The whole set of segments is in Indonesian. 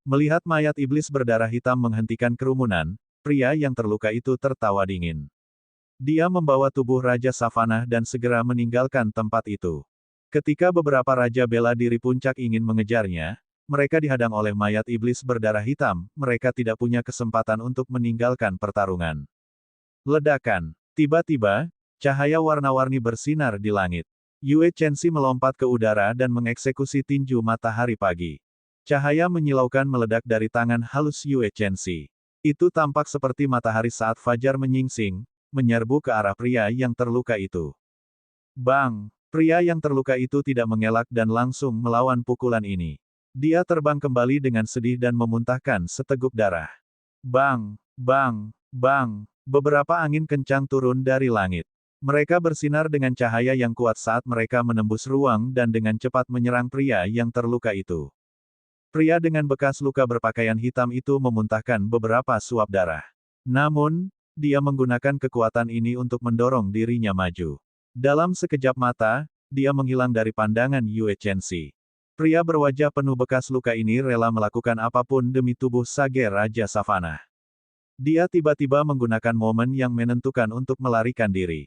Melihat mayat iblis berdarah hitam menghentikan kerumunan, pria yang terluka itu tertawa dingin. Dia membawa tubuh Raja Savannah dan segera meninggalkan tempat itu. Ketika beberapa Raja Bela Diri Puncak ingin mengejarnya, mereka dihadang oleh mayat iblis berdarah hitam, mereka tidak punya kesempatan untuk meninggalkan pertarungan. Ledakan. Tiba-tiba, cahaya warna-warni bersinar di langit. Yue Chenxi melompat ke udara dan mengeksekusi tinju matahari pagi. Cahaya menyilaukan meledak dari tangan halus Yue Chenxi. Itu tampak seperti matahari saat fajar menyingsing, menyerbu ke arah pria yang terluka itu. Bang! Pria yang terluka itu tidak mengelak dan langsung melawan pukulan ini. Dia terbang kembali dengan sedih dan memuntahkan seteguk darah. Bang! Bang! Bang! Beberapa angin kencang turun dari langit. Mereka bersinar dengan cahaya yang kuat saat mereka menembus ruang dan dengan cepat menyerang pria yang terluka itu. Pria dengan bekas luka berpakaian hitam itu memuntahkan beberapa suap darah. Namun, dia menggunakan kekuatan ini untuk mendorong dirinya maju. Dalam sekejap mata, dia menghilang dari pandangan Yue Chenxi. Pria berwajah penuh bekas luka ini rela melakukan apapun demi tubuh sage Raja Savannah. Dia tiba-tiba menggunakan momen yang menentukan untuk melarikan diri.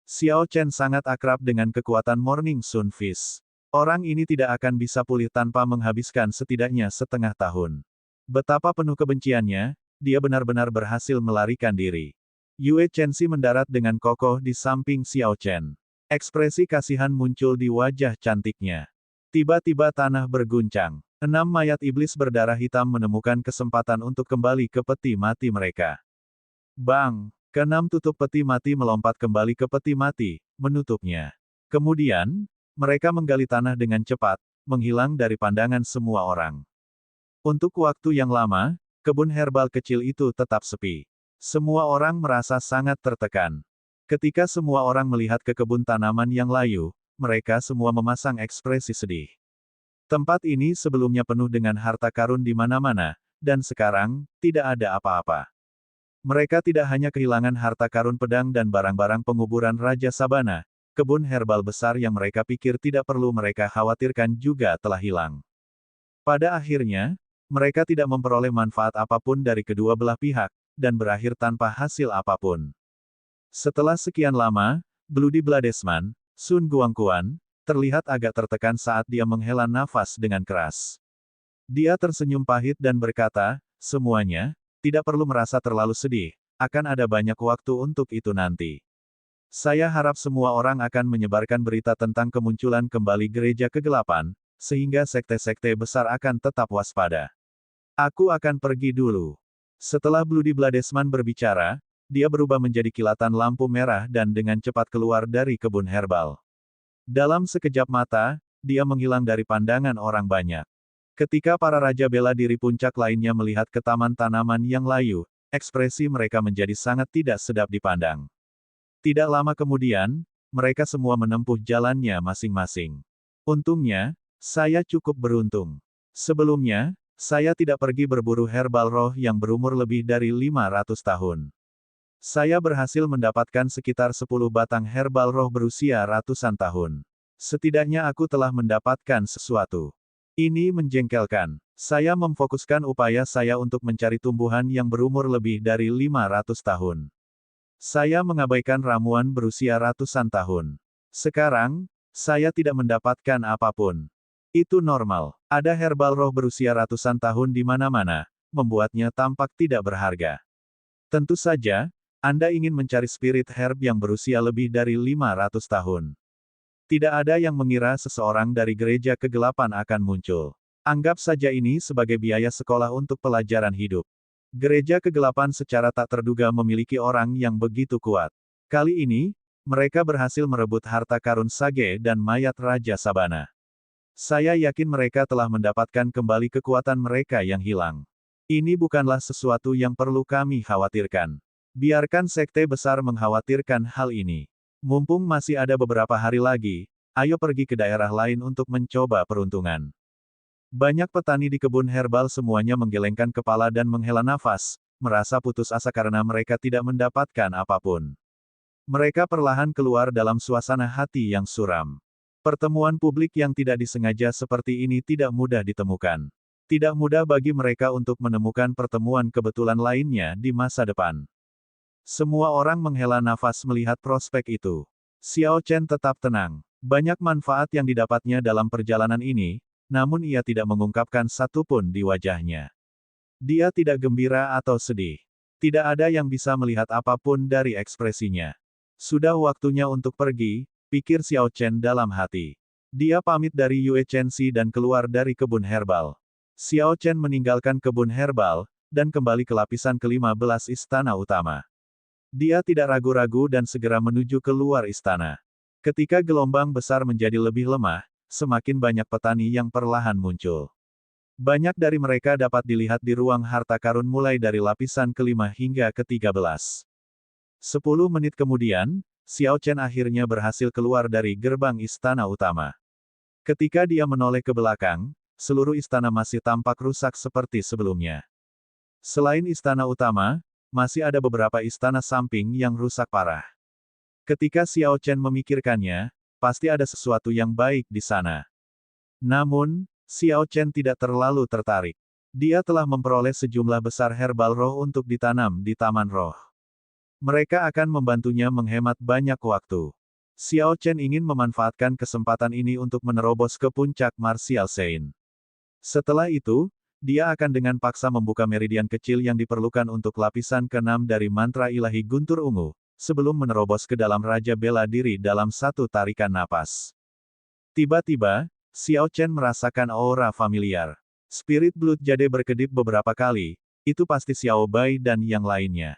Xiao Chen sangat akrab dengan kekuatan Morning Sun Fist. Orang ini tidak akan bisa pulih tanpa menghabiskan setidaknya setengah tahun. Betapa penuh kebenciannya, dia benar-benar berhasil melarikan diri. Yue Chenxi mendarat dengan kokoh di samping Xiao Chen. Ekspresi kasihan muncul di wajah cantiknya. Tiba-tiba tanah berguncang. 6 mayat iblis berdarah hitam menemukan kesempatan untuk kembali ke peti mati mereka. Bang! Keenam tutup peti mati melompat kembali ke peti mati, menutupnya. Kemudian, mereka menggali tanah dengan cepat, menghilang dari pandangan semua orang. Untuk waktu yang lama, kebun herbal kecil itu tetap sepi. Semua orang merasa sangat tertekan. Ketika semua orang melihat ke kebun tanaman yang layu, mereka semua memasang ekspresi sedih. Tempat ini sebelumnya penuh dengan harta karun di mana-mana, dan sekarang, tidak ada apa-apa. Mereka tidak hanya kehilangan harta karun pedang dan barang-barang penguburan Raja Savannah, kebun herbal besar yang mereka pikir tidak perlu mereka khawatirkan juga telah hilang. Pada akhirnya, mereka tidak memperoleh manfaat apapun dari kedua belah pihak, dan berakhir tanpa hasil apapun. Setelah sekian lama, Bloody Bladesman, Sun Guangquan, terlihat agak tertekan saat dia menghela nafas dengan keras. Dia tersenyum pahit dan berkata, semuanya, tidak perlu merasa terlalu sedih, akan ada banyak waktu untuk itu nanti. Saya harap semua orang akan menyebarkan berita tentang kemunculan kembali gereja kegelapan, sehingga sekte-sekte besar akan tetap waspada. Aku akan pergi dulu. Setelah Bloody Bladesman berbicara, dia berubah menjadi kilatan lampu merah dan dengan cepat keluar dari kebun herbal. Dalam sekejap mata, dia menghilang dari pandangan orang banyak. Ketika para Raja Bela Diri Puncak lainnya melihat ke taman tanaman yang layu, ekspresi mereka menjadi sangat tidak sedap dipandang. Tidak lama kemudian, mereka semua menempuh jalannya masing-masing. Untungnya, saya cukup beruntung. Sebelumnya, saya tidak pergi berburu herbal roh yang berumur lebih dari 500 tahun. Saya berhasil mendapatkan sekitar 10 batang herbal roh berusia ratusan tahun. Setidaknya aku telah mendapatkan sesuatu. Ini menjengkelkan. Saya memfokuskan upaya saya untuk mencari tumbuhan yang berumur lebih dari 500 tahun. Saya mengabaikan ramuan berusia ratusan tahun. Sekarang, saya tidak mendapatkan apapun. Itu normal. Ada herbal roh berusia ratusan tahun di mana-mana, membuatnya tampak tidak berharga. Tentu saja, Anda ingin mencari spirit herb yang berusia lebih dari 500 tahun. Tidak ada yang mengira seseorang dari gereja kegelapan akan muncul. Anggap saja ini sebagai biaya sekolah untuk pelajaran hidup. Gereja kegelapan secara tak terduga memiliki orang yang begitu kuat. Kali ini, mereka berhasil merebut harta karun sage dan mayat Raja Savannah. Saya yakin mereka telah mendapatkan kembali kekuatan mereka yang hilang. Ini bukanlah sesuatu yang perlu kami khawatirkan. Biarkan sekte besar mengkhawatirkan hal ini. Mumpung masih ada beberapa hari lagi, ayo pergi ke daerah lain untuk mencoba peruntungan. Banyak petani di kebun herbal semuanya menggelengkan kepala dan menghela nafas, merasa putus asa karena mereka tidak mendapatkan apapun. Mereka perlahan keluar dalam suasana hati yang suram. Pertemuan publik yang tidak disengaja seperti ini tidak mudah ditemukan. Tidak mudah bagi mereka untuk menemukan pertemuan kebetulan lainnya di masa depan. Semua orang menghela nafas melihat prospek itu. Xiao Chen tetap tenang. Banyak manfaat yang didapatnya dalam perjalanan ini, namun ia tidak mengungkapkan satupun di wajahnya. Dia tidak gembira atau sedih. Tidak ada yang bisa melihat apapun dari ekspresinya. Sudah waktunya untuk pergi, pikir Xiao Chen dalam hati. Dia pamit dari Yue Chenxi dan keluar dari kebun herbal. Xiao Chen meninggalkan kebun herbal, dan kembali ke lapisan ke-15 istana utama. Dia tidak ragu-ragu dan segera menuju keluar istana. Ketika gelombang besar menjadi lebih lemah, semakin banyak petani yang perlahan muncul. Banyak dari mereka dapat dilihat di ruang harta karun mulai dari lapisan ke-5 hingga ke-13. 10 menit kemudian, Xiao Chen akhirnya berhasil keluar dari gerbang istana utama. Ketika dia menoleh ke belakang, seluruh istana masih tampak rusak seperti sebelumnya. Selain istana utama, masih ada beberapa istana samping yang rusak parah. Ketika Xiao Chen memikirkannya, pasti ada sesuatu yang baik di sana. Namun, Xiao Chen tidak terlalu tertarik. Dia telah memperoleh sejumlah besar herbal roh untuk ditanam di Taman Roh. Mereka akan membantunya menghemat banyak waktu. Xiao Chen ingin memanfaatkan kesempatan ini untuk menerobos ke puncak Martial Saint. Setelah itu, dia akan dengan paksa membuka meridian kecil yang diperlukan untuk lapisan ke-6 dari mantra ilahi guntur ungu, sebelum menerobos ke dalam Raja Bela Diri dalam satu tarikan napas. Tiba-tiba, Xiao Chen merasakan aura familiar. Spirit Blood Jade berkedip beberapa kali, itu pasti Xiao Bai dan yang lainnya.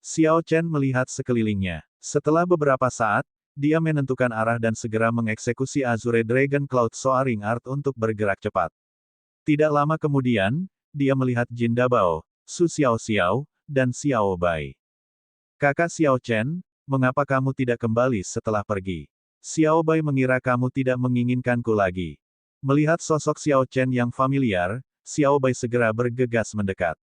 Xiao Chen melihat sekelilingnya. Setelah beberapa saat, dia menentukan arah dan segera mengeksekusi Azure Dragon Cloud Soaring Art untuk bergerak cepat. Tidak lama kemudian, dia melihat Jin Dabao, Su Xiao Xiao, dan Xiao Bai. Kakak Xiao Chen, mengapa kamu tidak kembali setelah pergi? Xiao Bai mengira kamu tidak menginginkanku lagi. Melihat sosok Xiao Chen yang familiar, Xiao Bai segera bergegas mendekat.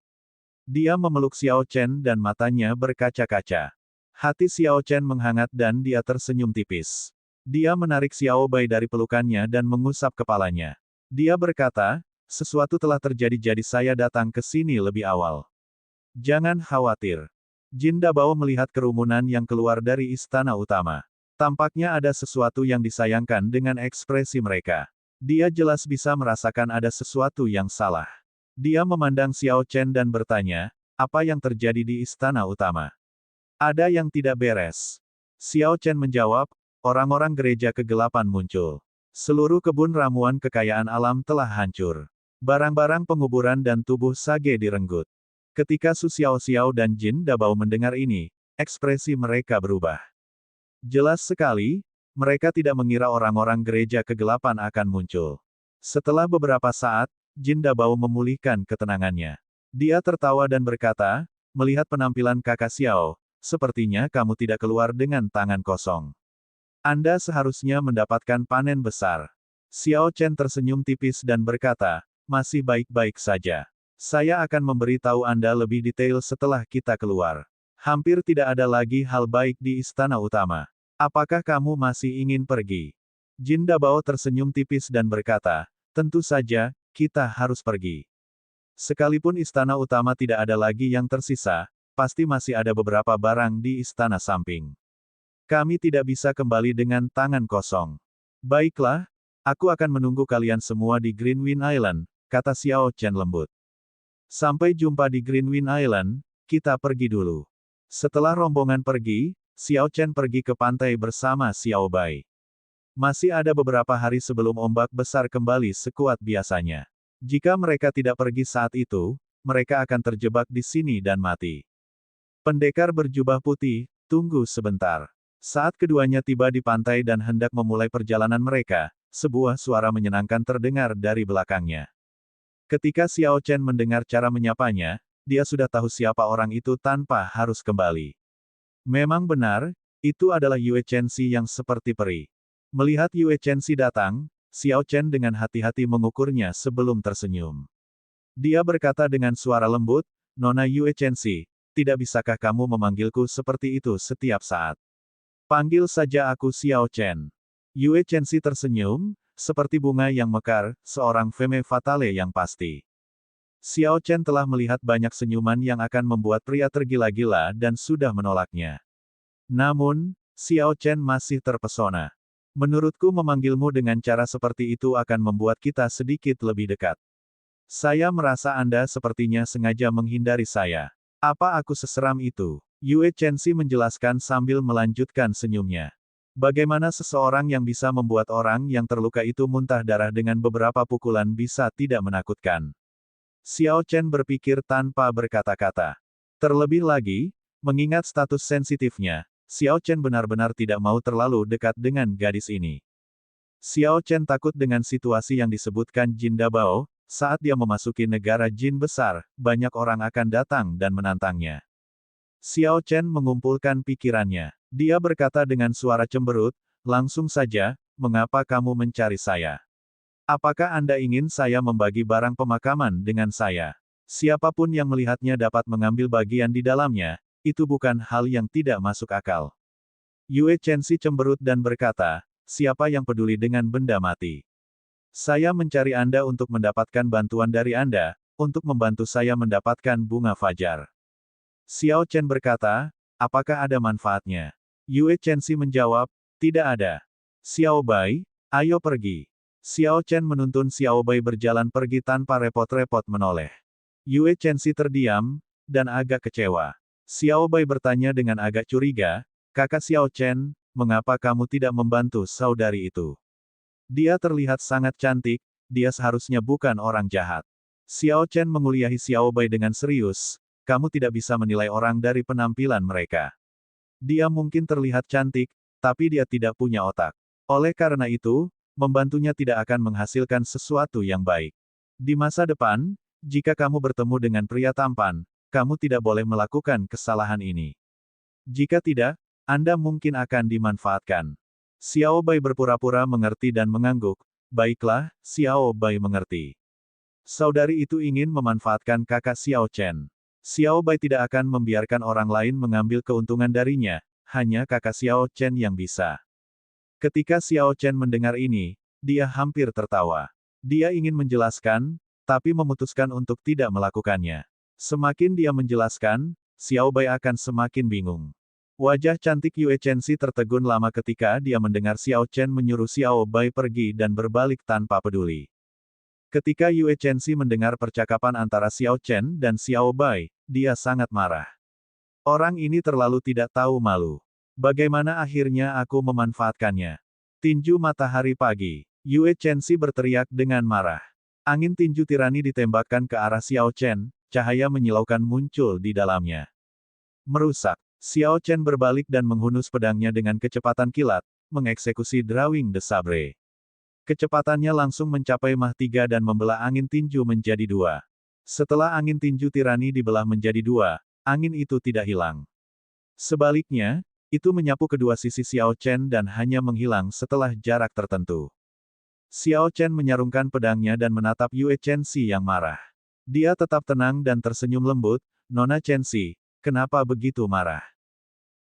Dia memeluk Xiao Chen dan matanya berkaca-kaca. Hati Xiao Chen menghangat dan dia tersenyum tipis. Dia menarik Xiao Bai dari pelukannya dan mengusap kepalanya. Dia berkata, sesuatu telah terjadi jadi saya datang ke sini lebih awal. Jangan khawatir. Jin Dabao melihat kerumunan yang keluar dari istana utama. Tampaknya ada sesuatu yang disayangkan dengan ekspresi mereka. Dia jelas bisa merasakan ada sesuatu yang salah. Dia memandang Xiao Chen dan bertanya, apa yang terjadi di istana utama? Ada yang tidak beres. Xiao Chen menjawab, orang-orang gereja kegelapan muncul. Seluruh kebun ramuan kekayaan alam telah hancur. Barang-barang penguburan dan tubuh sage direnggut. Ketika Su Xiao Xiao dan Jin Dabao mendengar ini, ekspresi mereka berubah. Jelas sekali, mereka tidak mengira orang-orang gereja kegelapan akan muncul. Setelah beberapa saat, Jin Dabao memulihkan ketenangannya. Dia tertawa dan berkata, melihat penampilan kakak Xiao, sepertinya kamu tidak keluar dengan tangan kosong. Anda seharusnya mendapatkan panen besar. Xiao Chen tersenyum tipis dan berkata, masih baik-baik saja. Saya akan memberitahu Anda lebih detail setelah kita keluar. Hampir tidak ada lagi hal baik di istana utama. Apakah kamu masih ingin pergi? Jin Dabao tersenyum tipis dan berkata, tentu saja, kita harus pergi. Sekalipun istana utama tidak ada lagi yang tersisa, pasti masih ada beberapa barang di istana samping. Kami tidak bisa kembali dengan tangan kosong. Baiklah, aku akan menunggu kalian semua di Greenwind Island, kata Xiao Chen lembut. Sampai jumpa di Greenwind Island, kita pergi dulu. Setelah rombongan pergi, Xiao Chen pergi ke pantai bersama Xiao Bai. Masih ada beberapa hari sebelum ombak besar kembali sekuat biasanya. Jika mereka tidak pergi saat itu, mereka akan terjebak di sini dan mati. Pendekar berjubah putih, tunggu sebentar. Saat keduanya tiba di pantai dan hendak memulai perjalanan mereka, sebuah suara menyenangkan terdengar dari belakangnya. Ketika Xiao Chen mendengar cara menyapanya, dia sudah tahu siapa orang itu tanpa harus kembali. Memang benar, itu adalah Yue Chenxi yang seperti peri. Melihat Yue Chenxi datang, Xiao Chen dengan hati-hati mengukurnya sebelum tersenyum. Dia berkata dengan suara lembut, Nona Yue Chenxi, tidak bisakah kamu memanggilku seperti itu setiap saat? Panggil saja aku Xiao Chen. Yue Chenxi tersenyum, seperti bunga yang mekar, seorang femme fatale yang pasti. Xiao Chen telah melihat banyak senyuman yang akan membuat pria tergila-gila dan sudah menolaknya. Namun, Xiao Chen masih terpesona. Menurutku memanggilmu dengan cara seperti itu akan membuat kita sedikit lebih dekat. Saya merasa Anda sepertinya sengaja menghindari saya. Apa aku seseram itu? Yue Chenxi menjelaskan sambil melanjutkan senyumnya. Bagaimana seseorang yang bisa membuat orang yang terluka itu muntah darah dengan beberapa pukulan bisa tidak menakutkan? Xiao Chen berpikir tanpa berkata-kata. Terlebih lagi, mengingat status sensitifnya, Xiao Chen benar-benar tidak mau terlalu dekat dengan gadis ini. Xiao Chen takut dengan situasi yang disebutkan Jin Dabao, saat dia memasuki negara Jin besar, banyak orang akan datang dan menantangnya. Xiao Chen mengumpulkan pikirannya. Dia berkata dengan suara cemberut, langsung saja, mengapa kamu mencari saya? Apakah Anda ingin saya membagi barang pemakaman dengan saya? Siapapun yang melihatnya dapat mengambil bagian di dalamnya, itu bukan hal yang tidak masuk akal. Yue Chenxi cemberut dan berkata, siapa yang peduli dengan benda mati? Saya mencari Anda untuk mendapatkan bantuan dari Anda, untuk membantu saya mendapatkan bunga fajar. Xiao Chen berkata, apakah ada manfaatnya? Yue Chenxi menjawab, tidak ada. Xiao Bai, ayo pergi. Xiao Chen menuntun Xiao Bai berjalan pergi tanpa repot-repot menoleh. Yue Chenxi terdiam, dan agak kecewa. Xiao Bai bertanya dengan agak curiga, kakak Xiao Chen, mengapa kamu tidak membantu saudari itu? Dia terlihat sangat cantik, dia seharusnya bukan orang jahat. Xiao Chen menguliahi Xiao Bai dengan serius, kamu tidak bisa menilai orang dari penampilan mereka. Dia mungkin terlihat cantik, tapi dia tidak punya otak. Oleh karena itu, membantunya tidak akan menghasilkan sesuatu yang baik. Di masa depan, jika kamu bertemu dengan pria tampan, kamu tidak boleh melakukan kesalahan ini. Jika tidak, Anda mungkin akan dimanfaatkan. Xiao Bai berpura-pura mengerti dan mengangguk. Baiklah, Xiao Bai mengerti. Saudari itu ingin memanfaatkan kakak Xiao Chen. Xiao Bai tidak akan membiarkan orang lain mengambil keuntungan darinya, hanya kakak Xiao Chen yang bisa. Ketika Xiao Chen mendengar ini, dia hampir tertawa. Dia ingin menjelaskan, tapi memutuskan untuk tidak melakukannya. Semakin dia menjelaskan, Xiao Bai akan semakin bingung. Wajah cantik Yue Chenxi tertegun lama ketika dia mendengar Xiao Chen menyuruh Xiao Bai pergi dan berbalik tanpa peduli. Ketika Yue Chenxi mendengar percakapan antara Xiao Chen dan Xiao Bai, dia sangat marah. Orang ini terlalu tidak tahu malu. Bagaimana akhirnya aku memanfaatkannya? Tinju matahari pagi. Yue Chenxi berteriak dengan marah. Angin tinju tirani ditembakkan ke arah Xiao Chen, cahaya menyilaukan muncul di dalamnya. Merusak. Xiao Chen berbalik dan menghunus pedangnya dengan kecepatan kilat, mengeksekusi drawing the sabre. Kecepatannya langsung mencapai Mach 3 dan membelah angin tinju menjadi dua. Setelah angin tinju tirani dibelah menjadi dua, angin itu tidak hilang. Sebaliknya, itu menyapu kedua sisi Xiao Chen dan hanya menghilang setelah jarak tertentu. Xiao Chen menyarungkan pedangnya dan menatap Yue Chenxi yang marah. Dia tetap tenang dan tersenyum lembut, Nona Chenxi, kenapa begitu marah?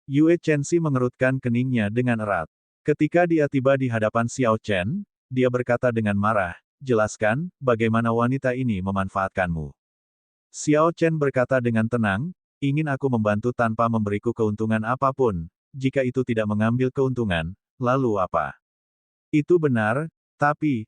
Yue Chenxi mengerutkan keningnya dengan erat. Ketika dia tiba di hadapan Xiao Chen, dia berkata dengan marah, jelaskan, bagaimana wanita ini memanfaatkanmu. Xiao Chen berkata dengan tenang, ingin aku membantu tanpa memberiku keuntungan apapun, jika itu tidak mengambil keuntungan, lalu apa? Itu benar, tapi,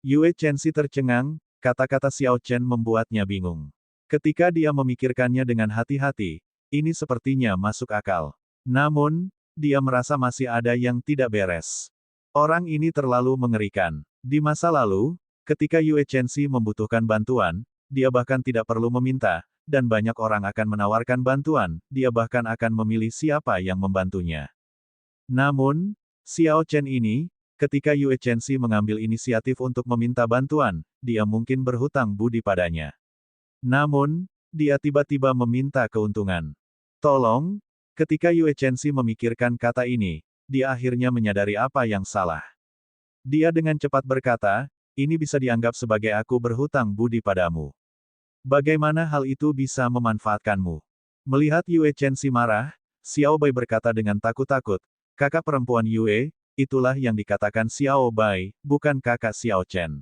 Yue Chenxi tercengang, kata-kata Xiao Chen membuatnya bingung. Ketika dia memikirkannya dengan hati-hati, ini sepertinya masuk akal. Namun, dia merasa masih ada yang tidak beres. Orang ini terlalu mengerikan. Di masa lalu, ketika Yue Chenxi membutuhkan bantuan, dia bahkan tidak perlu meminta, dan banyak orang akan menawarkan bantuan, dia bahkan akan memilih siapa yang membantunya. Namun, Xiao Chen ini, ketika Yue Chenxi mengambil inisiatif untuk meminta bantuan, dia mungkin berhutang budi padanya. Namun, dia tiba-tiba meminta keuntungan. Tolong, ketika Yue Chenxi memikirkan kata ini, dia akhirnya menyadari apa yang salah. Dia dengan cepat berkata, ini bisa dianggap sebagai aku berhutang budi padamu. Bagaimana hal itu bisa memanfaatkanmu? Melihat Yue Chenxi marah, Xiao Bai berkata dengan takut-takut, kakak perempuan Yue, itulah yang dikatakan Xiao Bai, bukan kakak Xiao Chen.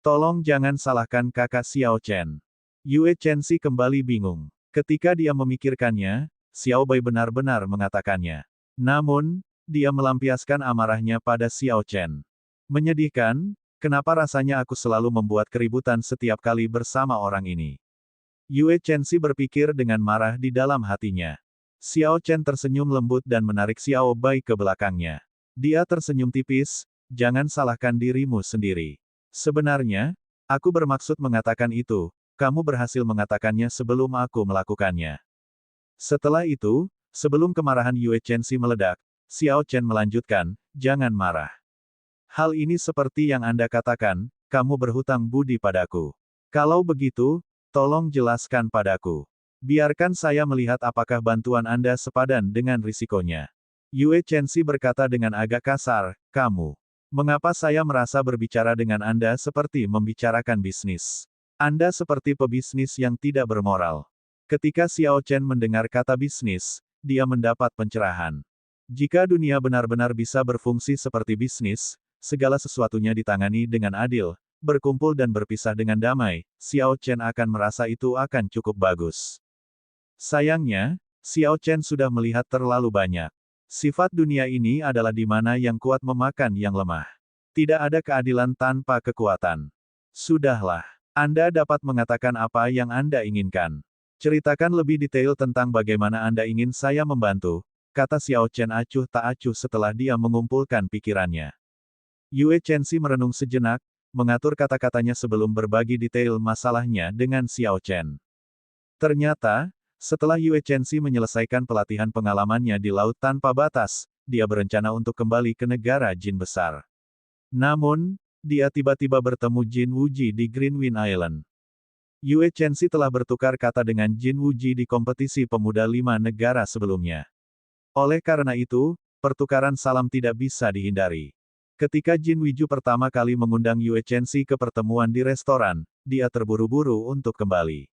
Tolong jangan salahkan kakak Xiao Chen. Yue Chenxi kembali bingung. Ketika dia memikirkannya, Xiao Bai benar-benar mengatakannya. Namun, dia melampiaskan amarahnya pada Xiao Chen. Menyedihkan, kenapa rasanya aku selalu membuat keributan setiap kali bersama orang ini. Yue Chenxi berpikir dengan marah di dalam hatinya. Xiao Chen tersenyum lembut dan menarik Xiao Bai ke belakangnya. Dia tersenyum tipis, jangan salahkan dirimu sendiri. Sebenarnya, aku bermaksud mengatakan itu, kamu berhasil mengatakannya sebelum aku melakukannya. Setelah itu, sebelum kemarahan Yue Chenxi meledak, Xiao Chen melanjutkan, jangan marah. Hal ini seperti yang Anda katakan, kamu berhutang budi padaku. Kalau begitu, tolong jelaskan padaku. Biarkan saya melihat apakah bantuan Anda sepadan dengan risikonya. Yue Chenxi berkata dengan agak kasar, kamu. Mengapa saya merasa berbicara dengan Anda seperti membicarakan bisnis? Anda seperti pebisnis yang tidak bermoral. Ketika Xiao Chen mendengar kata bisnis, dia mendapat pencerahan. Jika dunia benar-benar bisa berfungsi seperti bisnis, segala sesuatunya ditangani dengan adil, berkumpul dan berpisah dengan damai, Xiao Chen akan merasa itu akan cukup bagus. Sayangnya, Xiao Chen sudah melihat terlalu banyak. Sifat dunia ini adalah di mana yang kuat memakan yang lemah. Tidak ada keadilan tanpa kekuatan. Sudahlah, Anda dapat mengatakan apa yang Anda inginkan. Ceritakan lebih detail tentang bagaimana Anda ingin saya membantu, kata Xiao Chen acuh tak acuh setelah dia mengumpulkan pikirannya. Yue Chenxi merenung sejenak, mengatur kata-katanya sebelum berbagi detail masalahnya dengan Xiao Chen. Ternyata, setelah Yue Chenxi menyelesaikan pelatihan pengalamannya di Laut Tanpa Batas, dia berencana untuk kembali ke negara Jin besar. Namun, dia tiba-tiba bertemu Jin Wuji di Greenwind Island. Yue Chenxi telah bertukar kata dengan Jin Wuji di kompetisi pemuda 5 negara sebelumnya. Oleh karena itu, pertukaran salam tidak bisa dihindari. Ketika Jin Wuji pertama kali mengundang Yue Chenxi ke pertemuan di restoran, dia terburu-buru untuk kembali.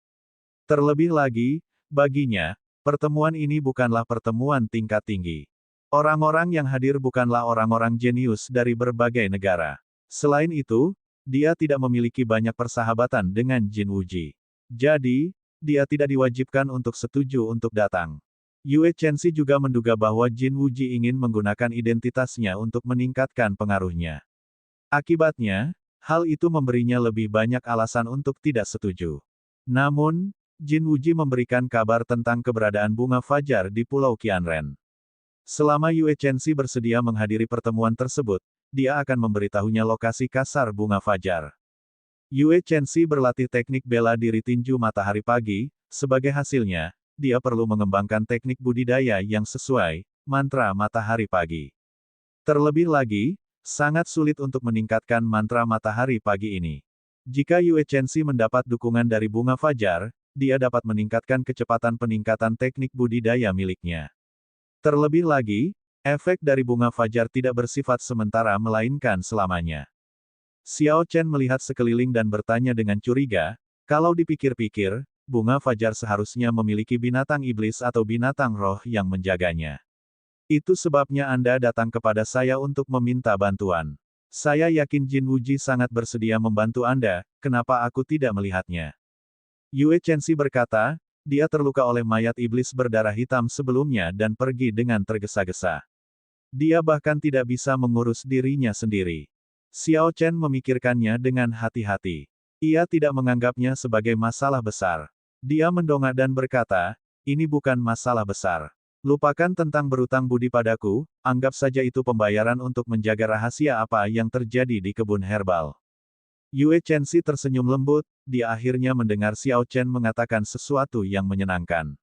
Terlebih lagi, baginya, pertemuan ini bukanlah pertemuan tingkat tinggi. Orang-orang yang hadir bukanlah orang-orang jenius dari berbagai negara. Selain itu, dia tidak memiliki banyak persahabatan dengan Jin Wuji. Jadi, dia tidak diwajibkan untuk setuju untuk datang. Yue Chenxi juga menduga bahwa Jin Wuji ingin menggunakan identitasnya untuk meningkatkan pengaruhnya. Akibatnya, hal itu memberinya lebih banyak alasan untuk tidak setuju. Namun, Jin Wuji memberikan kabar tentang keberadaan bunga fajar di Pulau Qianren. Selama Yue Chenxi bersedia menghadiri pertemuan tersebut, dia akan memberitahunya lokasi kasar bunga fajar. Yue Chenxi berlatih teknik bela diri tinju matahari pagi, sebagai hasilnya, dia perlu mengembangkan teknik budidaya yang sesuai, mantra matahari pagi. Terlebih lagi, sangat sulit untuk meningkatkan mantra matahari pagi ini. Jika Yue Chenxi mendapat dukungan dari bunga fajar, dia dapat meningkatkan kecepatan peningkatan teknik budidaya miliknya. Terlebih lagi, efek dari bunga fajar tidak bersifat sementara melainkan selamanya. Xiao Chen melihat sekeliling dan bertanya dengan curiga, kalau dipikir-pikir, bunga fajar seharusnya memiliki binatang iblis atau binatang roh yang menjaganya. Itu sebabnya Anda datang kepada saya untuk meminta bantuan. Saya yakin Jin Wuji sangat bersedia membantu Anda, kenapa aku tidak melihatnya? Yue Chenxi berkata, dia terluka oleh mayat iblis berdarah hitam sebelumnya dan pergi dengan tergesa-gesa. Dia bahkan tidak bisa mengurus dirinya sendiri. Xiao Chen memikirkannya dengan hati-hati. Ia tidak menganggapnya sebagai masalah besar. Dia mendongak dan berkata, ini bukan masalah besar. Lupakan tentang berutang budi padaku, anggap saja itu pembayaran untuk menjaga rahasia apa yang terjadi di kebun herbal. Yue Chenxi tersenyum lembut, dia akhirnya mendengar Xiao Chen mengatakan sesuatu yang menyenangkan.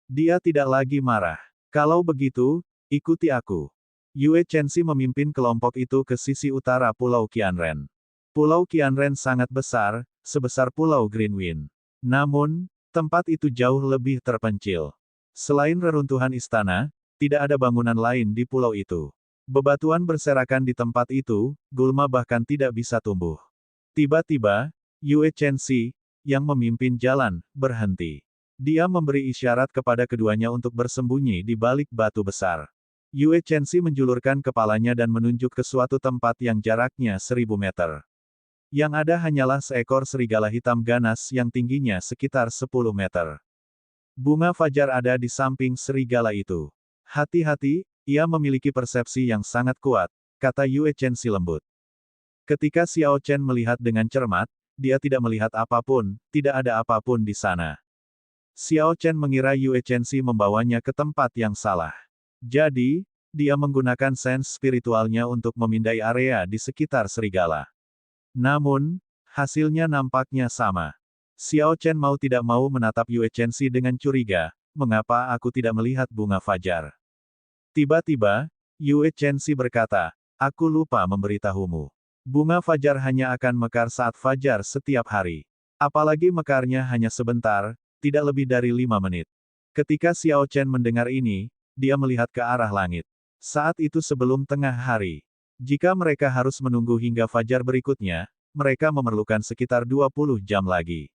Dia tidak lagi marah. Kalau begitu, ikuti aku. Yue Chenxi memimpin kelompok itu ke sisi utara Pulau Qianren. Pulau Qianren sangat besar, sebesar Pulau Greenwind. Namun, tempat itu jauh lebih terpencil. Selain reruntuhan istana, tidak ada bangunan lain di pulau itu. Bebatuan berserakan di tempat itu, gulma bahkan tidak bisa tumbuh. Tiba-tiba, Yue Chenxi, yang memimpin jalan, berhenti. Dia memberi isyarat kepada keduanya untuk bersembunyi di balik batu besar. Yue Chenxi menjulurkan kepalanya dan menunjuk ke suatu tempat yang jaraknya 1000 meter. Yang ada hanyalah seekor serigala hitam ganas yang tingginya sekitar 10 meter. Bunga fajar ada di samping serigala itu. Hati-hati, ia memiliki persepsi yang sangat kuat, kata Yue Chen si lembut. Ketika Xiao Chen melihat dengan cermat, dia tidak melihat apapun, tidak ada apapun di sana. Xiao Chen mengira Yue Chen si membawanya ke tempat yang salah. Jadi, dia menggunakan sense spiritualnya untuk memindai area di sekitar serigala. Namun, hasilnya nampaknya sama. Xiao Chen mau tidak mau menatap Yue Chen si dengan curiga, mengapa aku tidak melihat bunga fajar? Tiba-tiba, Yue Chen si berkata, aku lupa memberitahumu. Bunga fajar hanya akan mekar saat fajar setiap hari. Apalagi mekarnya hanya sebentar, tidak lebih dari 5 menit. Ketika Xiao Chen mendengar ini, dia melihat ke arah langit. Saat itu sebelum tengah hari. Jika mereka harus menunggu hingga fajar berikutnya, mereka memerlukan sekitar 20 jam lagi.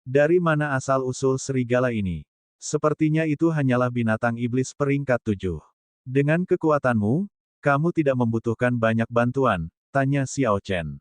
Dari mana asal-usul serigala ini? Sepertinya itu hanyalah binatang iblis peringkat 7. Dengan kekuatanmu, kamu tidak membutuhkan banyak bantuan, tanya Xiao Chen.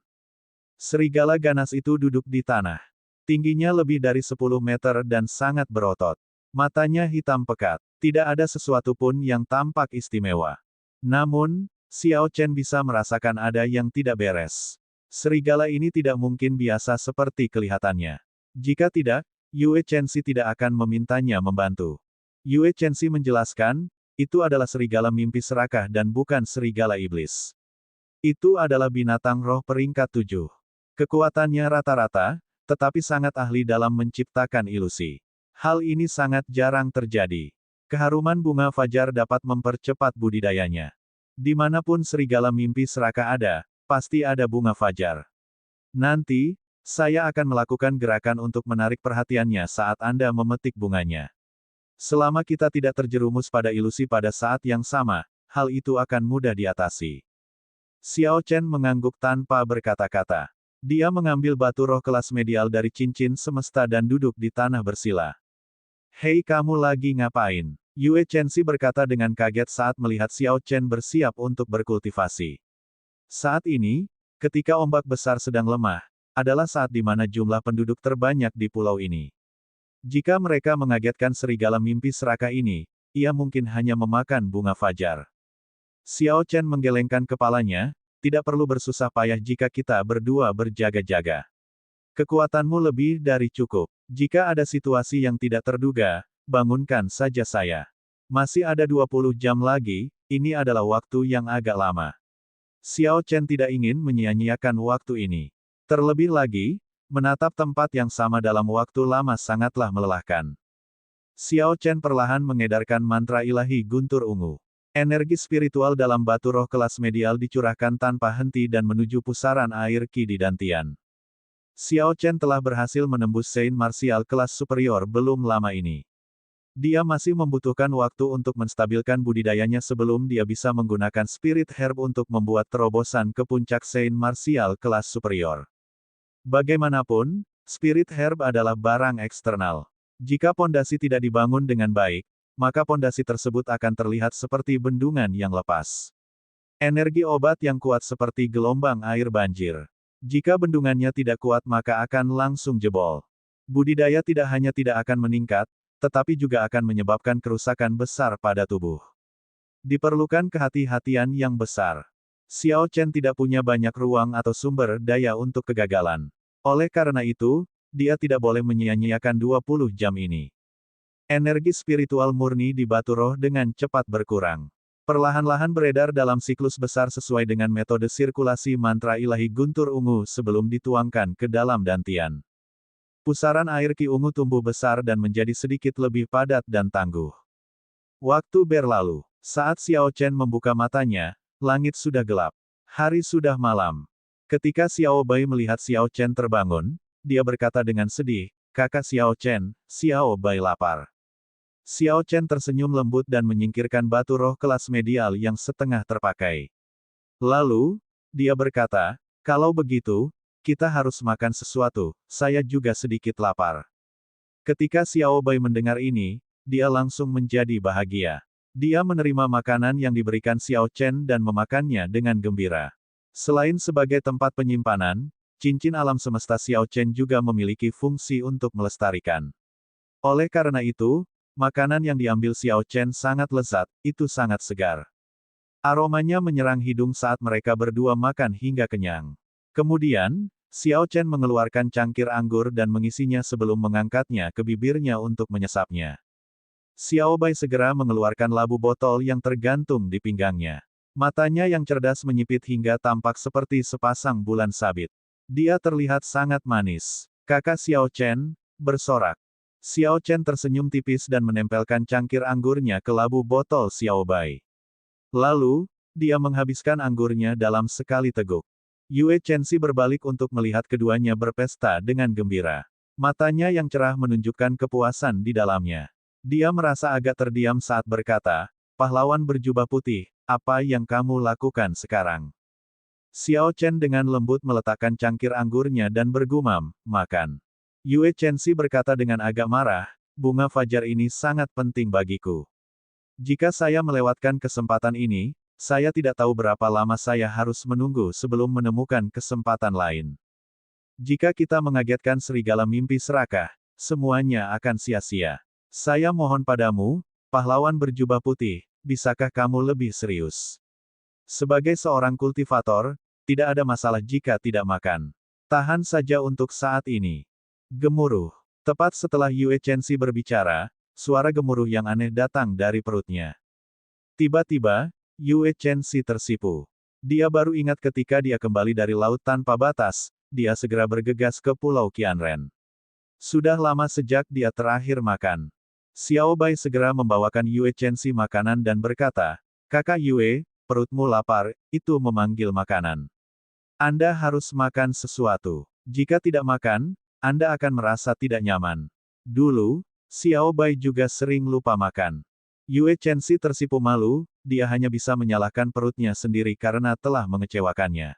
Serigala ganas itu duduk di tanah. Tingginya lebih dari 10 meter dan sangat berotot. Matanya hitam pekat. Tidak ada sesuatu pun yang tampak istimewa. Namun, Xiao Chen bisa merasakan ada yang tidak beres. Serigala ini tidak mungkin biasa seperti kelihatannya. Jika tidak, Yue Chen si tidak akan memintanya membantu. Yue Chen si menjelaskan, itu adalah serigala mimpi serakah dan bukan serigala iblis. Itu adalah binatang roh peringkat 7. Kekuatannya rata-rata, tetapi sangat ahli dalam menciptakan ilusi. Hal ini sangat jarang terjadi. Keharuman bunga fajar dapat mempercepat budidayanya. Dimanapun serigala mimpi serakah ada, pasti ada bunga fajar. Nanti, saya akan melakukan gerakan untuk menarik perhatiannya saat Anda memetik bunganya. Selama kita tidak terjerumus pada ilusi pada saat yang sama, hal itu akan mudah diatasi. Xiao Chen mengangguk tanpa berkata-kata. Dia mengambil batu roh kelas medial dari cincin semesta dan duduk di tanah bersila. Hei kamu lagi ngapain? Yue Chen si berkata dengan kaget saat melihat Xiao Chen bersiap untuk berkultivasi. Saat ini, ketika ombak besar sedang lemah, adalah saat di mana jumlah penduduk terbanyak di pulau ini. Jika mereka mengagetkan serigala mimpi serakah ini, ia mungkin hanya memakan bunga fajar. Xiao Chen menggelengkan kepalanya, tidak perlu bersusah payah jika kita berdua berjaga-jaga. Kekuatanmu lebih dari cukup. Jika ada situasi yang tidak terduga, bangunkan saja saya. Masih ada 20 jam lagi, ini adalah waktu yang agak lama. Xiao Chen tidak ingin menyia-nyiakan waktu ini. Terlebih lagi, menatap tempat yang sama dalam waktu lama sangatlah melelahkan. Xiao Chen perlahan mengedarkan mantra ilahi guntur ungu. Energi spiritual dalam batu roh kelas medial dicurahkan tanpa henti dan menuju pusaran air Qi di Dantian. Xiao Chen telah berhasil menembus Saint Martial kelas superior belum lama ini. Dia masih membutuhkan waktu untuk menstabilkan budidayanya sebelum dia bisa menggunakan Spirit Herb untuk membuat terobosan ke puncak Saint Martial kelas superior. Bagaimanapun, Spirit Herb adalah barang eksternal. Jika pondasi tidak dibangun dengan baik, maka pondasi tersebut akan terlihat seperti bendungan yang lepas. Energi obat yang kuat seperti gelombang air banjir. Jika bendungannya tidak kuat maka akan langsung jebol. Budidaya tidak hanya tidak akan meningkat, tetapi juga akan menyebabkan kerusakan besar pada tubuh. Diperlukan kehati-hatian yang besar. Xiao Chen tidak punya banyak ruang atau sumber daya untuk kegagalan. Oleh karena itu, dia tidak boleh menyia-nyiakan 20 jam ini. Energi spiritual murni di batu roh dengan cepat berkurang. Perlahan-lahan beredar dalam siklus besar sesuai dengan metode sirkulasi mantra ilahi guntur ungu sebelum dituangkan ke dalam dantian. Pusaran air Qi ungu tumbuh besar dan menjadi sedikit lebih padat dan tangguh. Waktu berlalu. Saat Xiao Chen membuka matanya, langit sudah gelap. Hari sudah malam. Ketika Xiao Bai melihat Xiao Chen terbangun, dia berkata dengan sedih, "Kakak Xiao Chen, Xiao Bai lapar." Xiao Chen tersenyum lembut dan menyingkirkan batu roh kelas medial yang setengah terpakai. Lalu, dia berkata, "Kalau begitu, kita harus makan sesuatu, saya juga sedikit lapar." Ketika Xiao Bai mendengar ini, dia langsung menjadi bahagia. Dia menerima makanan yang diberikan Xiao Chen dan memakannya dengan gembira. Selain sebagai tempat penyimpanan, cincin alam semesta Xiao Chen juga memiliki fungsi untuk melestarikan. Oleh karena itu, makanan yang diambil Xiao Chen sangat lezat, itu sangat segar. Aromanya menyerang hidung saat mereka berdua makan hingga kenyang. Kemudian, Xiao Chen mengeluarkan cangkir anggur dan mengisinya sebelum mengangkatnya ke bibirnya untuk menyesapnya. Xiao Bai segera mengeluarkan labu botol yang tergantung di pinggangnya. Matanya yang cerdas menyipit hingga tampak seperti sepasang bulan sabit. Dia terlihat sangat manis. Kakak Xiao Chen, bersorak. Xiao Chen tersenyum tipis dan menempelkan cangkir anggurnya ke labu botol Xiao Bai. Lalu, dia menghabiskan anggurnya dalam sekali teguk. Yue Chenxi berbalik untuk melihat keduanya berpesta dengan gembira. Matanya yang cerah menunjukkan kepuasan di dalamnya. Dia merasa agak terdiam saat berkata, "Pahlawan berjubah putih, apa yang kamu lakukan sekarang?" Xiao Chen dengan lembut meletakkan cangkir anggurnya dan bergumam, "Makan." Yue Chenxi berkata dengan agak marah, "Bunga fajar ini sangat penting bagiku. Jika saya melewatkan kesempatan ini, saya tidak tahu berapa lama saya harus menunggu sebelum menemukan kesempatan lain. Jika kita mengagetkan serigala mimpi serakah, semuanya akan sia-sia. Saya mohon padamu, pahlawan berjubah putih, bisakah kamu lebih serius? Sebagai seorang kultivator, tidak ada masalah jika tidak makan. Tahan saja untuk saat ini." Gemuruh. Tepat setelah Yue Chenxi berbicara, suara gemuruh yang aneh datang dari perutnya. Tiba-tiba, Yue Chenxi tersipu. Dia baru ingat ketika dia kembali dari laut tanpa batas, dia segera bergegas ke Pulau Qianren. Sudah lama sejak dia terakhir makan. Xiao Bai segera membawakan Yue Chenxi makanan dan berkata, "Kakak Yue, perutmu lapar, itu memanggil makanan. Anda harus makan sesuatu. Jika tidak makan, Anda akan merasa tidak nyaman." Dulu, Xiao Bai juga sering lupa makan. Yue Chenxi tersipu malu, dia hanya bisa menyalahkan perutnya sendiri karena telah mengecewakannya.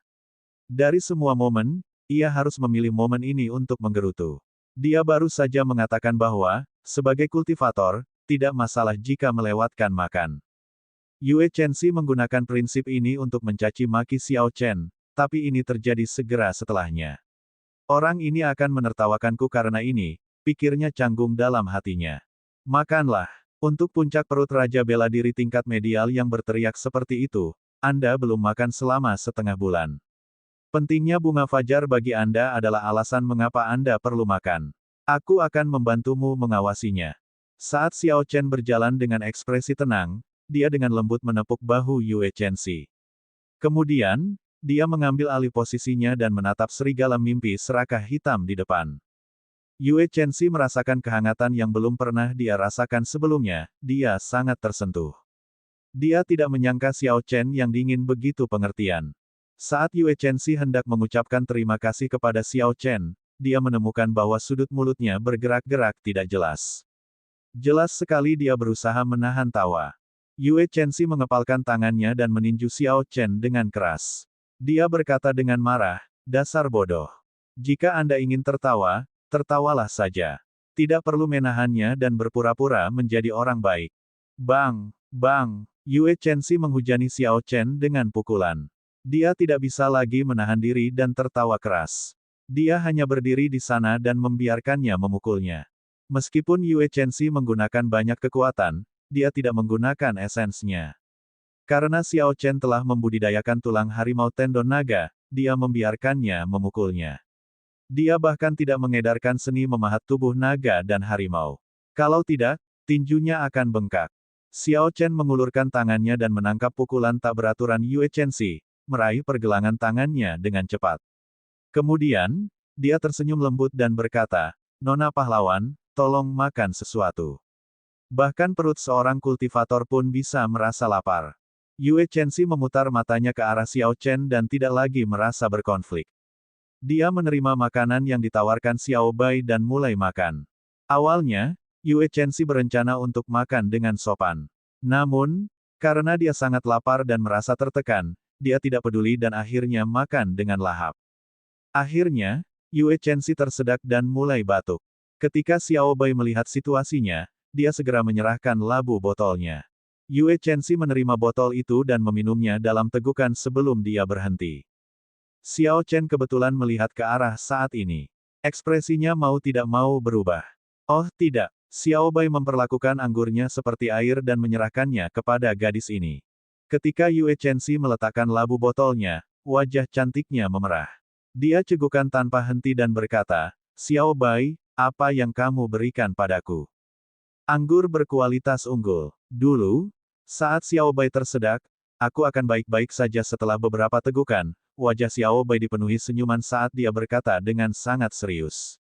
Dari semua momen, ia harus memilih momen ini untuk menggerutu. Dia baru saja mengatakan bahwa, sebagai kultivator, tidak masalah jika melewatkan makan. Yue Chenxi menggunakan prinsip ini untuk mencaci maki Xiao Chen, tapi ini terjadi segera setelahnya. Orang ini akan menertawakanku karena ini, pikirnya canggung dalam hatinya. Makanlah. Untuk puncak perut Raja Bela Diri tingkat medial yang berteriak seperti itu, Anda belum makan selama setengah bulan. Pentingnya bunga fajar bagi Anda adalah alasan mengapa Anda perlu makan. Aku akan membantumu mengawasinya. Saat Xiao Chen berjalan dengan ekspresi tenang, dia dengan lembut menepuk bahu Yue Chenxi. Kemudian, dia mengambil alih posisinya dan menatap serigala mimpi serakah hitam di depan. Yue Chenxi merasakan kehangatan yang belum pernah dia rasakan sebelumnya, dia sangat tersentuh. Dia tidak menyangka Xiao Chen yang dingin begitu pengertian. Saat Yue Chenxi hendak mengucapkan terima kasih kepada Xiao Chen, dia menemukan bahwa sudut mulutnya bergerak-gerak tidak jelas. Jelas sekali dia berusaha menahan tawa. Yue Chenxi mengepalkan tangannya dan meninju Xiao Chen dengan keras. Dia berkata dengan marah, "Dasar bodoh. Jika Anda ingin tertawa, tertawalah saja. Tidak perlu menahannya dan berpura-pura menjadi orang baik." Bang! Bang! Yue Chenxi menghujani Xiao Chen dengan pukulan. Dia tidak bisa lagi menahan diri dan tertawa keras. Dia hanya berdiri di sana dan membiarkannya memukulnya. Meskipun Yue Chenxi menggunakan banyak kekuatan, dia tidak menggunakan esensnya. Karena Xiao Chen telah membudidayakan tulang harimau tendon naga, dia membiarkannya memukulnya. Dia bahkan tidak mengedarkan seni memahat tubuh naga dan harimau. Kalau tidak, tinjunya akan bengkak. Xiao Chen mengulurkan tangannya dan menangkap pukulan tak beraturan Yue Chenxi, meraih pergelangan tangannya dengan cepat. Kemudian, dia tersenyum lembut dan berkata, "Nona pahlawan, tolong makan sesuatu." Bahkan perut seorang kultivator pun bisa merasa lapar. Yue Chenxi memutar matanya ke arah Xiao Chen dan tidak lagi merasa berkonflik. Dia menerima makanan yang ditawarkan Xiao Bai dan mulai makan. Awalnya, Yue Chenxi berencana untuk makan dengan sopan. Namun, karena dia sangat lapar dan merasa tertekan, dia tidak peduli dan akhirnya makan dengan lahap. Akhirnya, Yue Chenxi tersedak dan mulai batuk. Ketika Xiao Bai melihat situasinya, dia segera menyerahkan labu botolnya. Yue Chenxi menerima botol itu dan meminumnya dalam tegukan sebelum dia berhenti. Xiao Chen kebetulan melihat ke arah saat ini. Ekspresinya mau tidak mau berubah. Oh tidak, Xiao Bai memperlakukan anggurnya seperti air dan menyerahkannya kepada gadis ini. Ketika Yue Chenxi meletakkan labu botolnya, wajah cantiknya memerah. Dia cegukan tanpa henti dan berkata, Xiao Bai, apa yang kamu berikan padaku? Anggur berkualitas unggul. Dulu, saat Xiao Bai tersedak, aku akan baik-baik saja setelah beberapa tegukan. Wajah Xiao Bai dipenuhi senyuman saat dia berkata dengan sangat serius.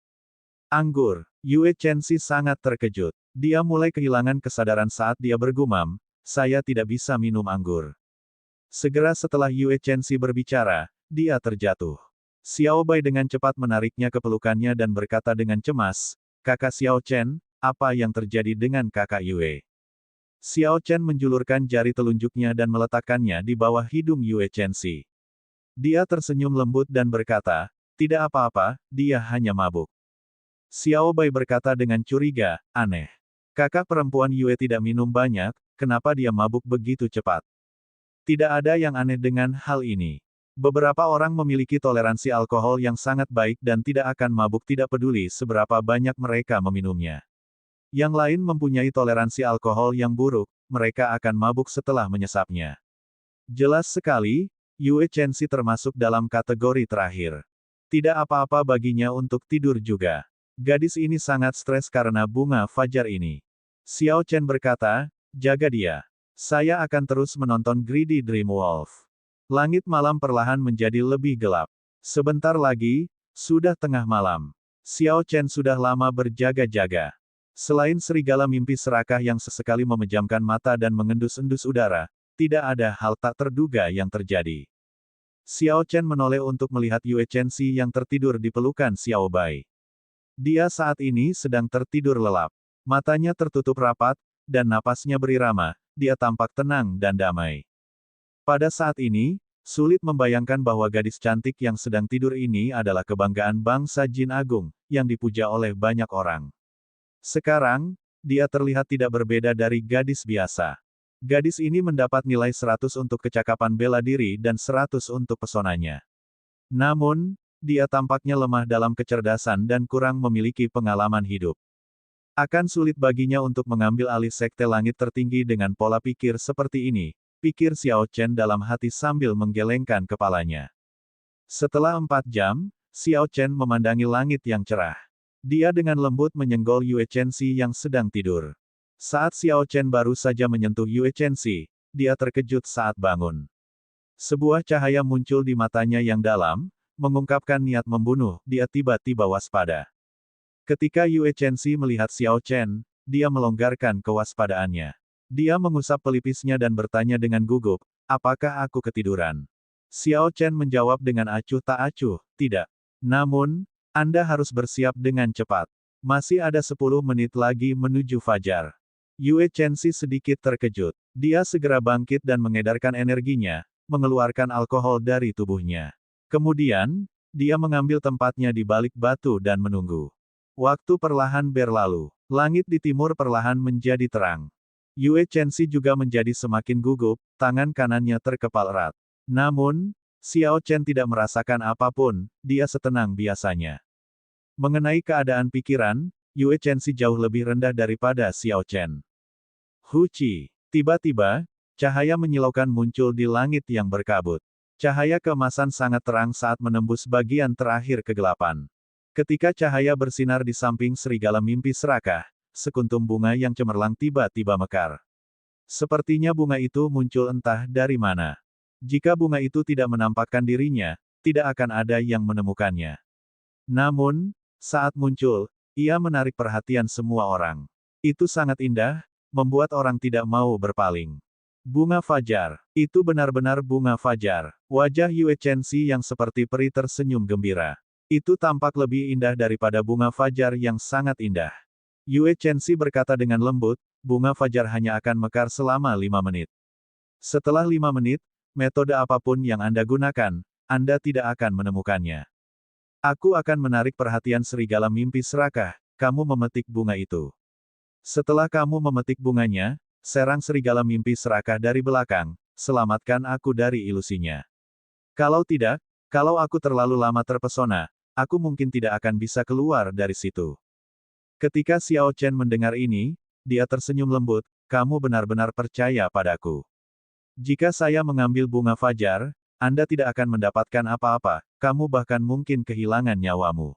Anggur. Yue Chenxi sangat terkejut. Dia mulai kehilangan kesadaran saat dia bergumam, saya tidak bisa minum anggur. Segera setelah Yue Chenxi berbicara, dia terjatuh. Xiao Bai dengan cepat menariknya ke pelukannya dan berkata dengan cemas, Kakak Xiao Chen, apa yang terjadi dengan kakak Yue? Xiao Chen menjulurkan jari telunjuknya dan meletakkannya di bawah hidung Yue Chenxi. Dia tersenyum lembut dan berkata, tidak apa-apa, dia hanya mabuk. Xiao Bai berkata dengan curiga, aneh. Kakak perempuan Yue tidak minum banyak, kenapa dia mabuk begitu cepat? Tidak ada yang aneh dengan hal ini. Beberapa orang memiliki toleransi alkohol yang sangat baik dan tidak akan mabuk tidak peduli seberapa banyak mereka meminumnya. Yang lain mempunyai toleransi alkohol yang buruk, mereka akan mabuk setelah menyesapnya. Jelas sekali, Yue Chenxi termasuk dalam kategori terakhir. Tidak apa-apa baginya untuk tidur juga. Gadis ini sangat stres karena bunga fajar ini. Xiao Chen berkata, jaga dia. Saya akan terus menonton Greedy Dream Wolf. Langit malam perlahan menjadi lebih gelap. Sebentar lagi, sudah tengah malam. Xiao Chen sudah lama berjaga-jaga. Selain serigala mimpi serakah yang sesekali memejamkan mata dan mengendus-endus udara, tidak ada hal tak terduga yang terjadi. Xiao Chen menoleh untuk melihat Yue Chenxi yang tertidur di pelukan Xiao Bai. Dia saat ini sedang tertidur lelap. Matanya tertutup rapat, dan napasnya berirama, dia tampak tenang dan damai. Pada saat ini, sulit membayangkan bahwa gadis cantik yang sedang tidur ini adalah kebanggaan bangsa Jin Agung, yang dipuja oleh banyak orang. Sekarang, dia terlihat tidak berbeda dari gadis biasa. Gadis ini mendapat nilai 100 untuk kecakapan bela diri dan 100 untuk pesonanya. Namun, dia tampaknya lemah dalam kecerdasan dan kurang memiliki pengalaman hidup. Akan sulit baginya untuk mengambil alih sekte langit tertinggi dengan pola pikir seperti ini, pikir Xiao Chen dalam hati sambil menggelengkan kepalanya. Setelah 4 jam, Xiao Chen memandangi langit yang cerah. Dia dengan lembut menyenggol Yue Chenxi yang sedang tidur. Saat Xiao Chen baru saja menyentuh Yue Chenxi, dia terkejut saat bangun. Sebuah cahaya muncul di matanya yang dalam, mengungkapkan niat membunuh, dia tiba-tiba waspada. Ketika Yue Chenxi melihat Xiao Chen, dia melonggarkan kewaspadaannya. Dia mengusap pelipisnya dan bertanya dengan gugup, apakah aku ketiduran? Xiao Chen menjawab dengan acuh tak acuh, tidak. Namun, Anda harus bersiap dengan cepat. Masih ada 10 menit lagi menuju fajar. Yue Chenxi sedikit terkejut. Dia segera bangkit dan mengedarkan energinya, mengeluarkan alkohol dari tubuhnya. Kemudian, dia mengambil tempatnya di balik batu dan menunggu. Waktu perlahan berlalu. Langit di timur perlahan menjadi terang. Yue Chenxi juga menjadi semakin gugup, tangan kanannya terkepal erat. Namun, Xiao Chen tidak merasakan apapun, dia setenang biasanya. Mengenai keadaan pikiran, Yue Chenxi jauh lebih rendah daripada Xiao Chen. Huci. Tiba-tiba, cahaya menyilaukan muncul di langit yang berkabut. Cahaya keemasan sangat terang saat menembus bagian terakhir kegelapan. Ketika cahaya bersinar di samping serigala mimpi serakah, sekuntum bunga yang cemerlang tiba-tiba mekar. Sepertinya bunga itu muncul entah dari mana. Jika bunga itu tidak menampakkan dirinya, tidak akan ada yang menemukannya. Namun, saat muncul, ia menarik perhatian semua orang. Itu sangat indah, membuat orang tidak mau berpaling. Bunga fajar. Itu benar-benar bunga fajar. Wajah Yue Chenxi yang seperti peri tersenyum gembira. Itu tampak lebih indah daripada bunga fajar yang sangat indah. Yue Chenxi berkata dengan lembut, bunga fajar hanya akan mekar selama 5 menit. Setelah 5 menit, metode apapun yang Anda gunakan, Anda tidak akan menemukannya. Aku akan menarik perhatian serigala mimpi serakah, kamu memetik bunga itu. Setelah kamu memetik bunganya, serang serigala mimpi serakah dari belakang, selamatkan aku dari ilusinya. Kalau tidak, Kalau aku terlalu lama terpesona, aku mungkin tidak akan bisa keluar dari situ. Ketika Xiao Chen mendengar ini, dia tersenyum lembut, kamu benar-benar percaya padaku. Jika saya mengambil bunga fajar, Anda tidak akan mendapatkan apa-apa, kamu bahkan mungkin kehilangan nyawamu.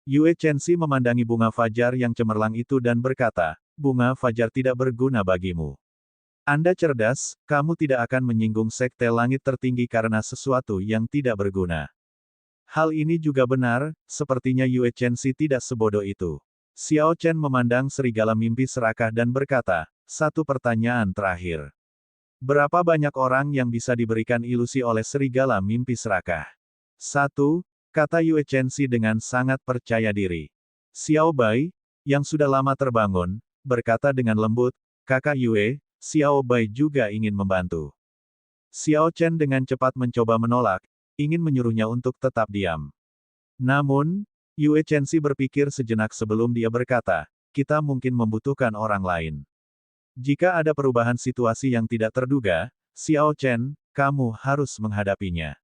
Yue Chenxi memandangi bunga fajar yang cemerlang itu dan berkata, bunga fajar tidak berguna bagimu. Anda cerdas, kamu tidak akan menyinggung sekte langit tertinggi karena sesuatu yang tidak berguna. Hal ini juga benar, sepertinya Yue Chenxi tidak sebodoh itu. Xiao Chen memandang serigala mimpi serakah dan berkata, satu pertanyaan terakhir. Berapa banyak orang yang bisa diberikan ilusi oleh serigala mimpi serakah? Satu, kata Yue Chenxi dengan sangat percaya diri. Xiao Bai, yang sudah lama terbangun, berkata dengan lembut, kakak Yue, Xiao Bai juga ingin membantu. Xiao Chen dengan cepat mencoba menolak, ingin menyuruhnya untuk tetap diam. Namun, Yue Chenxi berpikir sejenak sebelum dia berkata, kita mungkin membutuhkan orang lain. Jika ada perubahan situasi yang tidak terduga, Xiao Chen, kamu harus menghadapinya.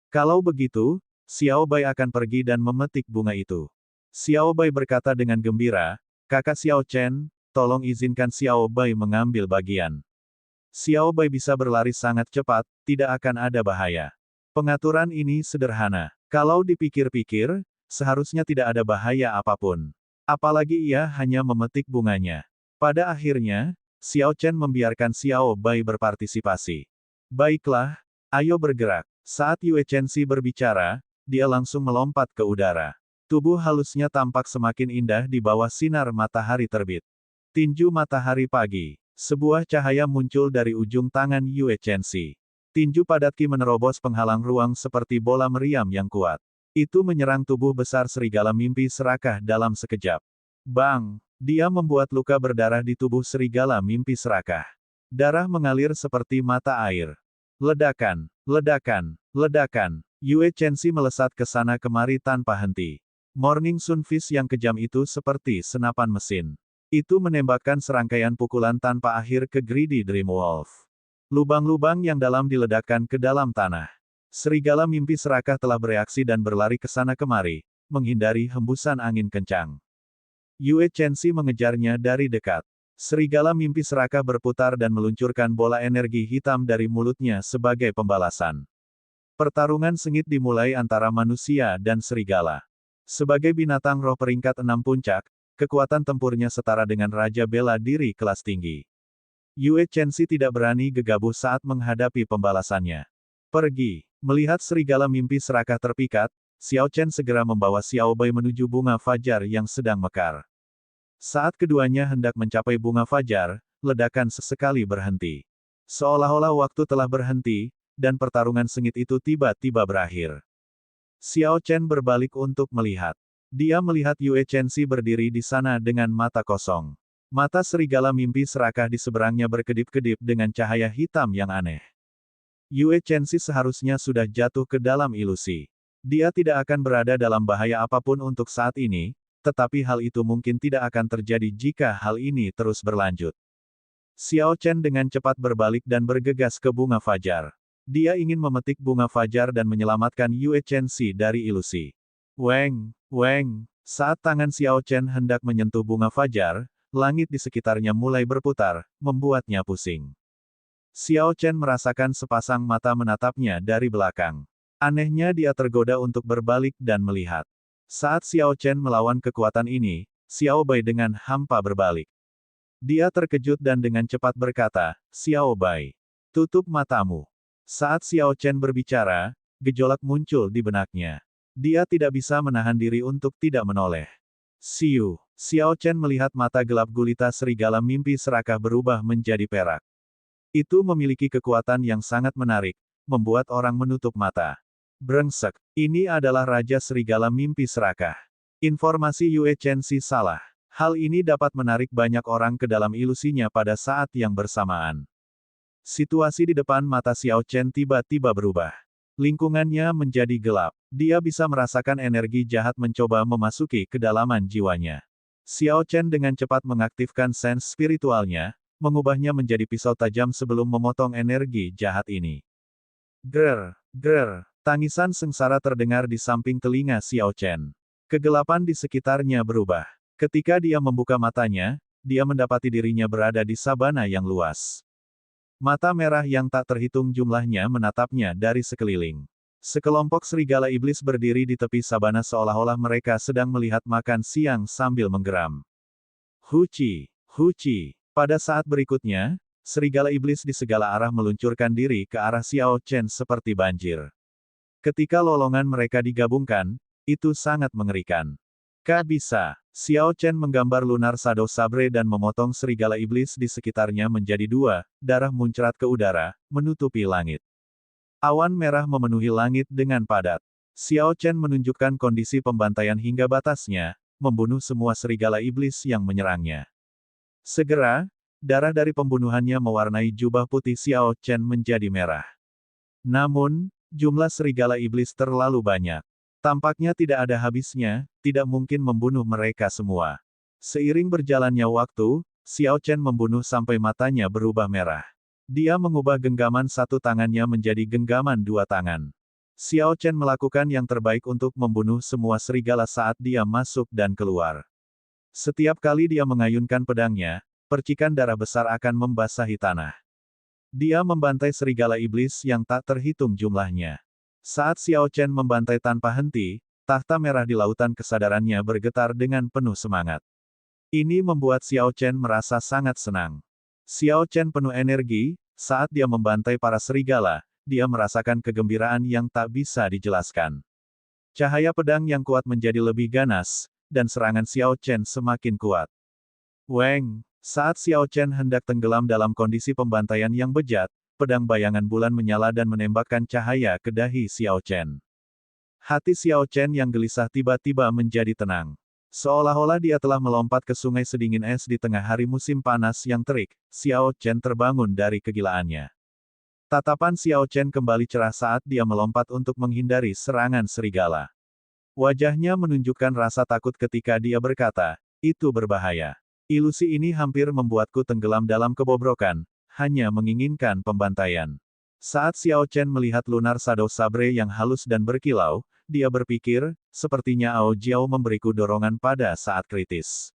Kalau begitu, Xiao Bai akan pergi dan memetik bunga itu. Xiao Bai berkata dengan gembira, kakak Xiao Chen, tolong izinkan Xiao Bai mengambil bagian. Xiao Bai bisa berlari sangat cepat, tidak akan ada bahaya. Pengaturan ini sederhana. Kalau dipikir-pikir, seharusnya tidak ada bahaya apapun. Apalagi ia hanya memetik bunganya. Pada akhirnya, Xiao Chen membiarkan Xiao Bai berpartisipasi. Baiklah, ayo bergerak. Saat Yue Chenxi berbicara, dia langsung melompat ke udara. Tubuh halusnya tampak semakin indah di bawah sinar matahari terbit. Tinju matahari pagi. Sebuah cahaya muncul dari ujung tangan Yue Chenxi. Tinju padat Qi menerobos penghalang ruang seperti bola meriam yang kuat. Itu menyerang tubuh besar serigala mimpi serakah dalam sekejap. Bang! Dia membuat luka berdarah di tubuh serigala mimpi serakah. Darah mengalir seperti mata air. Ledakan, ledakan, ledakan. Yue Chenxi melesat ke sana kemari tanpa henti. Morning Sun Fist yang kejam itu seperti senapan mesin. Itu menembakkan serangkaian pukulan tanpa akhir ke Greedy Dream Wolf. Lubang-lubang yang dalam diledakkan ke dalam tanah. Serigala mimpi serakah telah bereaksi dan berlari ke sana kemari, menghindari hembusan angin kencang. Yue Chenxi mengejarnya dari dekat. Serigala mimpi serakah berputar dan meluncurkan bola energi hitam dari mulutnya sebagai pembalasan. Pertarungan sengit dimulai antara manusia dan serigala. Sebagai binatang roh peringkat 6 puncak, kekuatan tempurnya setara dengan Raja Bela Diri kelas tinggi. Yue Chenxi tidak berani gegabah saat menghadapi pembalasannya. Pergi. Melihat serigala mimpi serakah terpikat, Xiao Chen segera membawa Xiao Bai menuju bunga fajar yang sedang mekar. Saat keduanya hendak mencapai bunga fajar, ledakan sesekali berhenti. Seolah-olah waktu telah berhenti, dan pertarungan sengit itu tiba-tiba berakhir. Xiao Chen berbalik untuk melihat. Dia melihat Yue Chenxi berdiri di sana dengan mata kosong. Mata serigala mimpi serakah di seberangnya berkedip-kedip dengan cahaya hitam yang aneh. Yue Chenxi seharusnya sudah jatuh ke dalam ilusi. Dia tidak akan berada dalam bahaya apapun untuk saat ini, tetapi hal itu mungkin tidak akan terjadi jika hal ini terus berlanjut. Xiao Chen dengan cepat berbalik dan bergegas ke bunga fajar. Dia ingin memetik bunga fajar dan menyelamatkan Yue Chenxi dari ilusi. Weng, weng, saat tangan Xiao Chen hendak menyentuh bunga fajar, langit di sekitarnya mulai berputar, membuatnya pusing. Xiao Chen merasakan sepasang mata menatapnya dari belakang. Anehnya dia tergoda untuk berbalik dan melihat. Saat Xiao Chen melawan kekuatan ini, Xiao Bai dengan hampa berbalik. Dia terkejut dan dengan cepat berkata, Xiao Bai, tutup matamu. Saat Xiao Chen berbicara, gejolak muncul di benaknya. Dia tidak bisa menahan diri untuk tidak menoleh. Siu, Xiao Chen melihat mata gelap gulita serigala mimpi serakah berubah menjadi perak. Itu memiliki kekuatan yang sangat menarik, membuat orang menutup mata. Brengsek, ini adalah Raja Serigala Mimpi Serakah. Informasi Yue Chenxi salah. Hal ini dapat menarik banyak orang ke dalam ilusinya pada saat yang bersamaan. Situasi di depan mata Xiao Chen tiba-tiba berubah. Lingkungannya menjadi gelap. Dia bisa merasakan energi jahat mencoba memasuki kedalaman jiwanya. Xiao Chen dengan cepat mengaktifkan sense spiritualnya, mengubahnya menjadi pisau tajam sebelum memotong energi jahat ini. Grrr, grrr. Tangisan sengsara terdengar di samping telinga Xiao Chen. Kegelapan di sekitarnya berubah. Ketika dia membuka matanya, dia mendapati dirinya berada di sabana yang luas. Mata merah yang tak terhitung jumlahnya menatapnya dari sekeliling. Sekelompok serigala iblis berdiri di tepi sabana seolah-olah mereka sedang melihat makan siang sambil menggeram. Huci, Huci. Pada saat berikutnya, serigala iblis di segala arah meluncurkan diri ke arah Xiao Chen seperti banjir. Ketika lolongan mereka digabungkan, itu sangat mengerikan. Bisa. Xiao Chen menggambar lunar shadow sabre dan memotong serigala iblis di sekitarnya menjadi dua, darah muncrat ke udara, menutupi langit. Awan merah memenuhi langit dengan padat. Xiao Chen menunjukkan kondisi pembantaian hingga batasnya, membunuh semua serigala iblis yang menyerangnya. Segera, darah dari pembunuhannya mewarnai jubah putih Xiao Chen menjadi merah. Namun, jumlah serigala iblis terlalu banyak. Tampaknya tidak ada habisnya, tidak mungkin membunuh mereka semua. Seiring berjalannya waktu, Xiao Chen membunuh sampai matanya berubah merah. Dia mengubah genggaman satu tangannya menjadi genggaman dua tangan. Xiao Chen melakukan yang terbaik untuk membunuh semua serigala saat dia masuk dan keluar. Setiap kali dia mengayunkan pedangnya, percikan darah besar akan membasahi tanah. Dia membantai serigala iblis yang tak terhitung jumlahnya. Saat Xiao Chen membantai tanpa henti, tahta merah di lautan kesadarannya bergetar dengan penuh semangat. Ini membuat Xiao Chen merasa sangat senang. Xiao Chen penuh energi, saat dia membantai para serigala, dia merasakan kegembiraan yang tak bisa dijelaskan. Cahaya pedang yang kuat menjadi lebih ganas, dan serangan Xiao Chen semakin kuat. Weng! Saat Xiao Chen hendak tenggelam dalam kondisi pembantaian yang bejat, pedang bayangan bulan menyala dan menembakkan cahaya ke dahi Xiao Chen. Hati Xiao Chen yang gelisah tiba-tiba menjadi tenang. Seolah-olah dia telah melompat ke sungai sedingin es di tengah hari musim panas yang terik, Xiao Chen terbangun dari kegilaannya. Tatapan Xiao Chen kembali cerah saat dia melompat untuk menghindari serangan serigala. Wajahnya menunjukkan rasa takut ketika dia berkata, "Itu berbahaya. Ilusi ini hampir membuatku tenggelam dalam kebobrokan, hanya menginginkan pembantaian." Saat Xiao Chen melihat lunar shadow sabre yang halus dan berkilau, dia berpikir, sepertinya Ao Jiao memberiku dorongan pada saat kritis.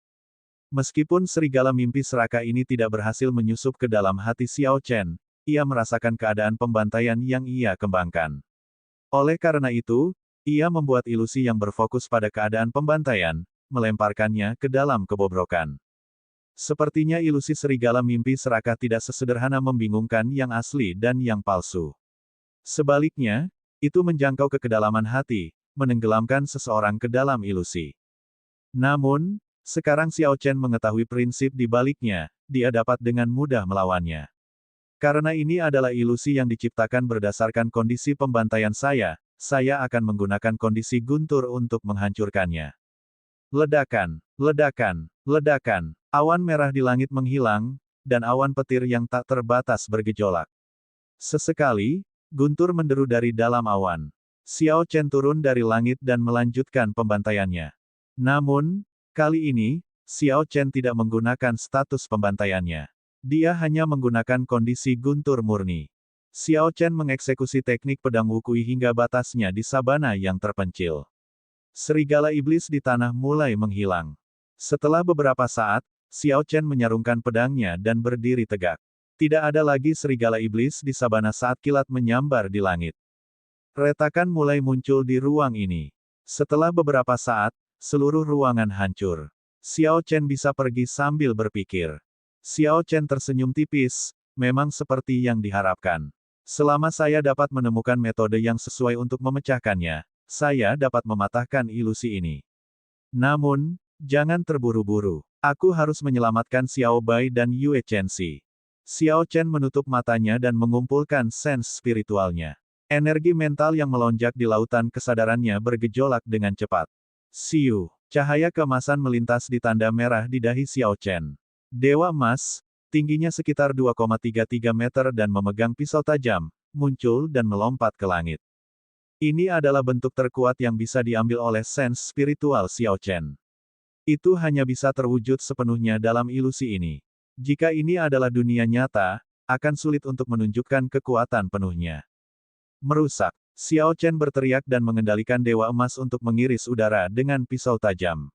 Meskipun serigala mimpi serakah ini tidak berhasil menyusup ke dalam hati Xiao Chen, ia merasakan keadaan pembantaian yang ia kembangkan. Oleh karena itu, ia membuat ilusi yang berfokus pada keadaan pembantaian, melemparkannya ke dalam kebobrokan. Sepertinya ilusi serigala mimpi serakah tidak sesederhana membingungkan yang asli dan yang palsu. Sebaliknya, itu menjangkau ke kedalaman hati, menenggelamkan seseorang ke dalam ilusi. Namun, sekarang Xiao Chen mengetahui prinsip di baliknya, dia dapat dengan mudah melawannya. Karena ini adalah ilusi yang diciptakan berdasarkan kondisi pembantaian saya akan menggunakan kondisi guntur untuk menghancurkannya. Ledakan, ledakan, ledakan. Awan merah di langit menghilang, dan awan petir yang tak terbatas bergejolak. Sesekali, guntur menderu dari dalam awan. Xiao Chen turun dari langit dan melanjutkan pembantaiannya. Namun, kali ini, Xiao Chen tidak menggunakan status pembantaiannya. Dia hanya menggunakan kondisi guntur murni. Xiao Chen mengeksekusi teknik pedang wukui hingga batasnya di sabana yang terpencil. Serigala iblis di tanah mulai menghilang. Setelah beberapa saat, Xiao Chen menyarungkan pedangnya dan berdiri tegak. Tidak ada lagi serigala iblis di sabana saat kilat menyambar di langit. Retakan mulai muncul di ruang ini. Setelah beberapa saat, seluruh ruangan hancur. Xiao Chen bisa pergi sambil berpikir. Xiao Chen tersenyum tipis, memang seperti yang diharapkan. Selama saya dapat menemukan metode yang sesuai untuk memecahkannya, saya dapat mematahkan ilusi ini. Namun, jangan terburu-buru. Aku harus menyelamatkan Xiao Bai dan Yue Chenxi. Xiao Chen menutup matanya dan mengumpulkan sense spiritualnya. Energi mental yang melonjak di lautan kesadarannya bergejolak dengan cepat. Siu, cahaya keemasan melintas di tanda merah di dahi Xiao Chen. Dewa emas, tingginya sekitar 2,33 meter dan memegang pisau tajam, muncul dan melompat ke langit. Ini adalah bentuk terkuat yang bisa diambil oleh sense spiritual Xiao Chen. Itu hanya bisa terwujud sepenuhnya dalam ilusi ini. Jika ini adalah dunia nyata, akan sulit untuk menunjukkan kekuatan penuhnya. Merusak. Xiao Chen berteriak dan mengendalikan Dewa Emas untuk mengiris udara dengan pisau tajam.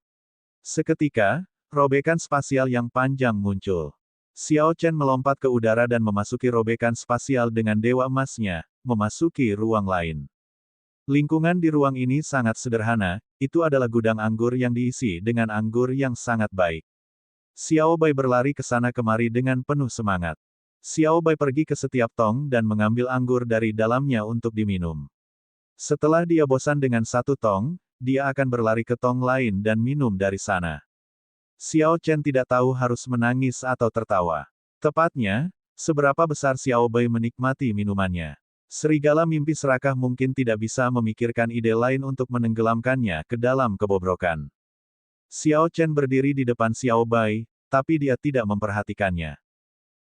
Seketika, robekan spasial yang panjang muncul. Xiao Chen melompat ke udara dan memasuki robekan spasial dengan Dewa Emasnya, memasuki ruang lain. Lingkungan di ruang ini sangat sederhana, itu adalah gudang anggur yang diisi dengan anggur yang sangat baik. Xiao Bai berlari ke sana kemari dengan penuh semangat. Xiao Bai pergi ke setiap tong dan mengambil anggur dari dalamnya untuk diminum. Setelah dia bosan dengan satu tong, dia akan berlari ke tong lain dan minum dari sana. Xiao Chen tidak tahu harus menangis atau tertawa. Tepatnya, seberapa besar Xiao Bai menikmati minumannya. Serigala mimpi serakah mungkin tidak bisa memikirkan ide lain untuk menenggelamkannya ke dalam kebobrokan. Xiao Chen berdiri di depan Xiao Bai, tapi dia tidak memperhatikannya.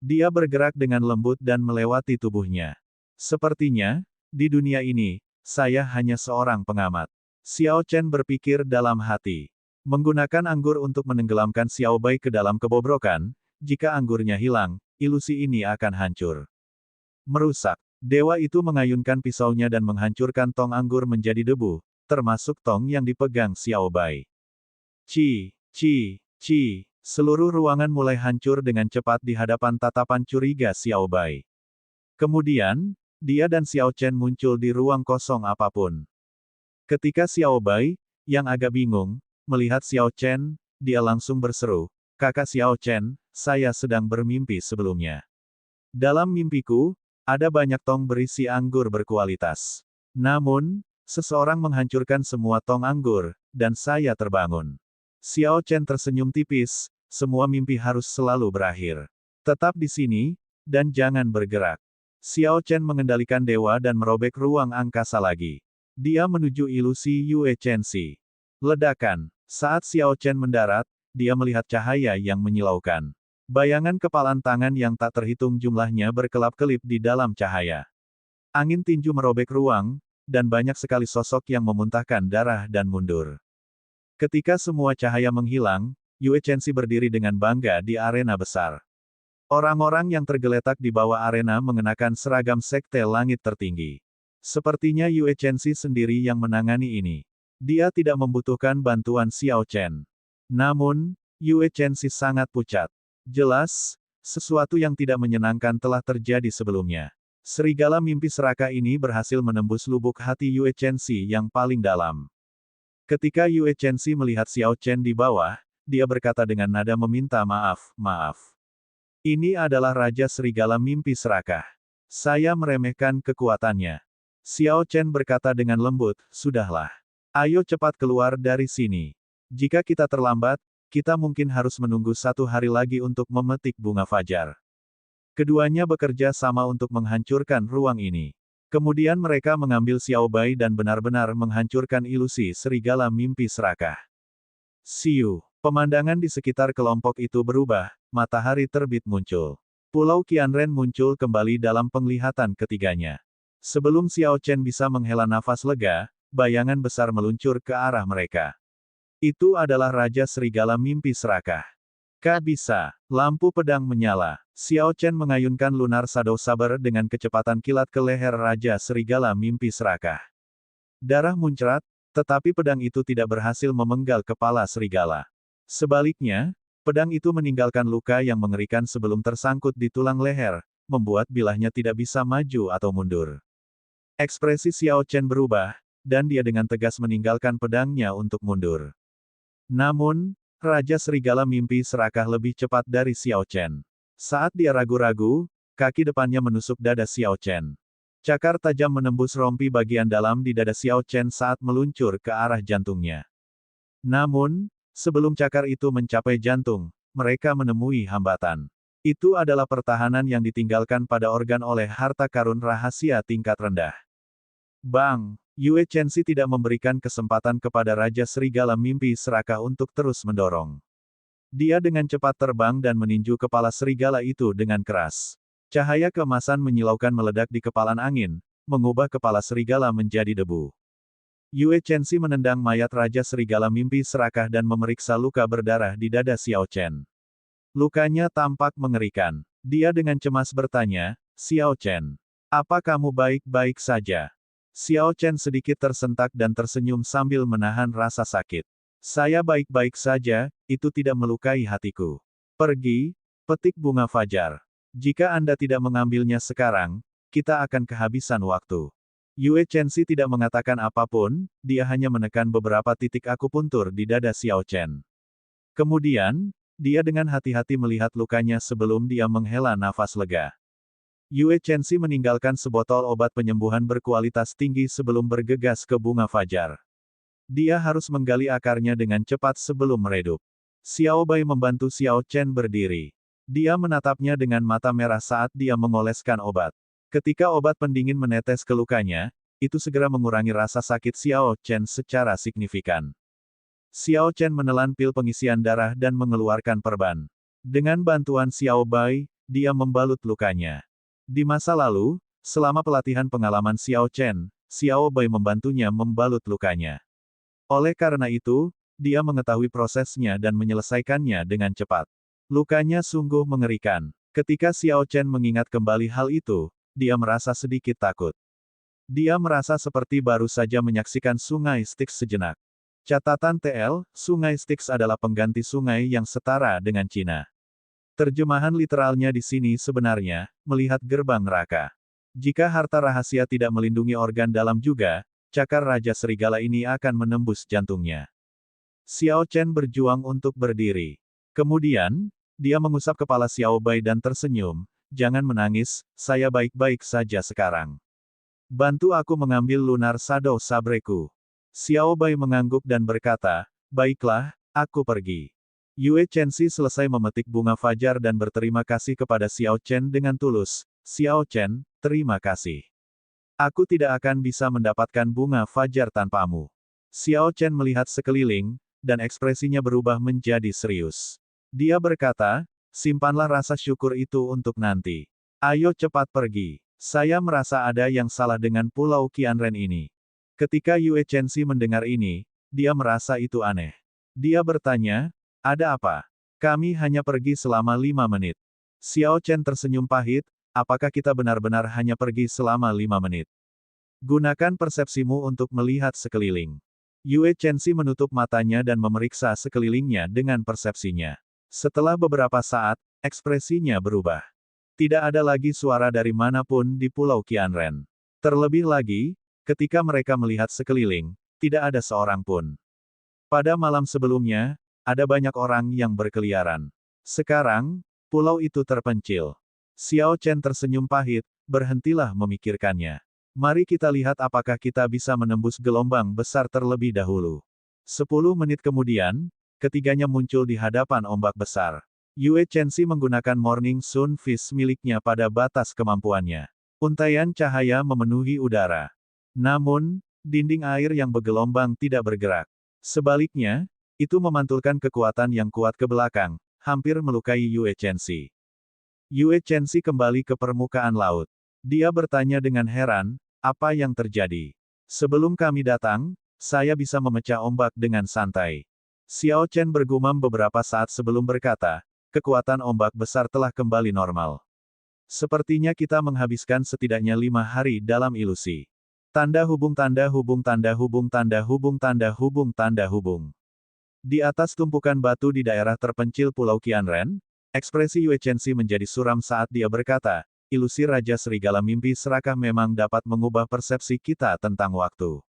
Dia bergerak dengan lembut dan melewati tubuhnya. Sepertinya, di dunia ini, saya hanya seorang pengamat. Xiao Chen berpikir dalam hati. Menggunakan anggur untuk menenggelamkan Xiao Bai ke dalam kebobrokan, jika anggurnya hilang, ilusi ini akan hancur. Merusak. Dewa itu mengayunkan pisaunya dan menghancurkan tong anggur menjadi debu, termasuk tong yang dipegang Xiao Bai. Ci. Seluruh ruangan mulai hancur dengan cepat di hadapan tatapan curiga Xiao Bai. Kemudian, dia dan Xiao Chen muncul di ruang kosong apapun. Ketika Xiao Bai, yang agak bingung, melihat Xiao Chen, dia langsung berseru, "Kakak Xiao Chen, saya sedang bermimpi sebelumnya. Dalam mimpiku, ada banyak tong berisi anggur berkualitas. Namun, seseorang menghancurkan semua tong anggur, dan saya terbangun." Xiao Chen tersenyum tipis, semua mimpi harus selalu berakhir. Tetap di sini, dan jangan bergerak. Xiao Chen mengendalikan dewa dan merobek ruang angkasa lagi. Dia menuju ilusi Yue Chenxi. Ledakan. Saat Xiao Chen mendarat, dia melihat cahaya yang menyilaukan. Bayangan kepalan tangan yang tak terhitung jumlahnya berkelap-kelip di dalam cahaya. Angin tinju merobek ruang, dan banyak sekali sosok yang memuntahkan darah dan mundur. Ketika semua cahaya menghilang, Yue Chenxi berdiri dengan bangga di arena besar. Orang-orang yang tergeletak di bawah arena mengenakan seragam sekte langit tertinggi. Sepertinya Yue Chenxi sendiri yang menangani ini. Dia tidak membutuhkan bantuan Xiao Chen. Namun, Yue Chenxi sangat pucat. Jelas, sesuatu yang tidak menyenangkan telah terjadi sebelumnya. Serigala mimpi serakah ini berhasil menembus lubuk hati Yue Chenxi yang paling dalam. Ketika Yue Chenxi melihat Xiao Chen di bawah, dia berkata dengan nada meminta maaf. Ini adalah Raja Serigala Mimpi Serakah. Saya meremehkan kekuatannya. Xiao Chen berkata dengan lembut, "Sudahlah. Ayo cepat keluar dari sini. Jika kita terlambat, kita mungkin harus menunggu 1 hari lagi untuk memetik bunga fajar." Keduanya bekerja sama untuk menghancurkan ruang ini. Kemudian mereka mengambil Xiao Bai dan benar-benar menghancurkan ilusi serigala mimpi serakah. Siu. Pemandangan di sekitar kelompok itu berubah, matahari terbit muncul. Pulau Qianren muncul kembali dalam penglihatan ketiganya. Sebelum Xiao Chen bisa menghela nafas lega, bayangan besar meluncur ke arah mereka. Itu adalah Raja Serigala Mimpi Serakah. Kak bisa. Lampu pedang menyala. Xiao Chen mengayunkan Lunar Shadow Saber dengan kecepatan kilat ke leher Raja Serigala Mimpi Serakah. Darah muncrat, tetapi pedang itu tidak berhasil memenggal kepala serigala. Sebaliknya, pedang itu meninggalkan luka yang mengerikan sebelum tersangkut di tulang leher, membuat bilahnya tidak bisa maju atau mundur. Ekspresi Xiao Chen berubah, dan dia dengan tegas meninggalkan pedangnya untuk mundur. Namun, Raja Serigala Mimpi Serakah lebih cepat dari Xiao Chen. Saat dia ragu-ragu, kaki depannya menusuk dada Xiao Chen. Cakar tajam menembus rompi bagian dalam di dada Xiao Chen saat meluncur ke arah jantungnya. Namun, sebelum cakar itu mencapai jantung, mereka menemui hambatan. Itu adalah pertahanan yang ditinggalkan pada organ oleh harta karun rahasia tingkat rendah. Bang! Yue Chenxi tidak memberikan kesempatan kepada Raja Serigala Mimpi Serakah untuk terus mendorong. Dia dengan cepat terbang dan meninju kepala serigala itu dengan keras. Cahaya keemasan menyilaukan meledak di kepalan angin, mengubah kepala serigala menjadi debu. Yue Chenxi menendang mayat Raja Serigala Mimpi Serakah dan memeriksa luka berdarah di dada Xiao Chen. Lukanya tampak mengerikan. Dia dengan cemas bertanya, "Xiao Chen, apa kamu baik-baik saja?" Xiao Chen sedikit tersentak dan tersenyum sambil menahan rasa sakit. Saya baik-baik saja, itu tidak melukai hatiku. Pergi, petik bunga fajar. Jika Anda tidak mengambilnya sekarang, kita akan kehabisan waktu. Yue Chenxi tidak mengatakan apapun, dia hanya menekan beberapa titik akupuntur di dada Xiao Chen. Kemudian, dia dengan hati-hati melihat lukanya sebelum dia menghela nafas lega. Yue Chenxi meninggalkan sebotol obat penyembuhan berkualitas tinggi sebelum bergegas ke bunga fajar. Dia harus menggali akarnya dengan cepat sebelum meredup. Xiao Bai membantu Xiao Chen berdiri. Dia menatapnya dengan mata merah saat dia mengoleskan obat. Ketika obat pendingin menetes ke lukanya, itu segera mengurangi rasa sakit Xiao Chen secara signifikan. Xiao Chen menelan pil pengisian darah dan mengeluarkan perban. Dengan bantuan Xiao Bai, dia membalut lukanya. Di masa lalu, selama pelatihan pengalaman Xiao Chen, Xiao Bai membantunya membalut lukanya. Oleh karena itu, dia mengetahui prosesnya dan menyelesaikannya dengan cepat. Lukanya sungguh mengerikan. Ketika Xiao Chen mengingat kembali hal itu, dia merasa sedikit takut. Dia merasa seperti baru saja menyaksikan sungai Styx sejenak. Catatan TL, sungai Styx adalah pengganti sungai yang setara dengan Cina. Terjemahan literalnya di sini sebenarnya, melihat gerbang neraka. Jika harta rahasia tidak melindungi organ dalam juga, cakar Raja Serigala ini akan menembus jantungnya. Xiao Chen berjuang untuk berdiri. Kemudian, dia mengusap kepala Xiao Bai dan tersenyum, jangan menangis, saya baik-baik saja sekarang. Bantu aku mengambil lunar shadow sabreku. Xiao Bai mengangguk dan berkata, baiklah, aku pergi. Yue Chenxi selesai memetik bunga fajar dan berterima kasih kepada Xiao Chen dengan tulus. Xiao Chen, terima kasih. Aku tidak akan bisa mendapatkan bunga fajar tanpamu. Xiao Chen melihat sekeliling, dan ekspresinya berubah menjadi serius. Dia berkata, simpanlah rasa syukur itu untuk nanti. Ayo cepat pergi. Saya merasa ada yang salah dengan Pulau Qianren ini. Ketika Yue Chenxi mendengar ini, dia merasa itu aneh. Dia bertanya, ada apa? Kami hanya pergi selama 5 menit. Xiao Chen tersenyum pahit, apakah kita benar-benar hanya pergi selama 5 menit? Gunakan persepsimu untuk melihat sekeliling. Yue Chenxi menutup matanya dan memeriksa sekelilingnya dengan persepsinya. Setelah beberapa saat, ekspresinya berubah. Tidak ada lagi suara dari manapun di Pulau Qianren. Terlebih lagi, ketika mereka melihat sekeliling, tidak ada seorang pun. Pada malam sebelumnya, ada banyak orang yang berkeliaran. Sekarang, pulau itu terpencil. Xiao Chen tersenyum pahit, berhentilah memikirkannya. Mari kita lihat apakah kita bisa menembus gelombang besar terlebih dahulu. 10 menit kemudian, ketiganya muncul di hadapan ombak besar. Yue Chenxi menggunakan Morning Sun Fish miliknya pada batas kemampuannya. Untaian cahaya memenuhi udara. Namun, dinding air yang bergelombang tidak bergerak. Sebaliknya, itu memantulkan kekuatan yang kuat ke belakang, hampir melukai Yue Chenxi. Yue Chenxi kembali ke permukaan laut. Dia bertanya dengan heran, apa yang terjadi? Sebelum kami datang, saya bisa memecah ombak dengan santai. Xiao Chen bergumam beberapa saat sebelum berkata, kekuatan ombak besar telah kembali normal. Sepertinya kita menghabiskan setidaknya 5 hari dalam ilusi. Tanda hubung tanda hubung tanda hubung tanda hubung tanda hubung tanda hubung. Di atas tumpukan batu di daerah terpencil Pulau Qianren, ekspresi Yue Chenxi menjadi suram saat dia berkata, ilusi Raja Serigala mimpi serakah memang dapat mengubah persepsi kita tentang waktu.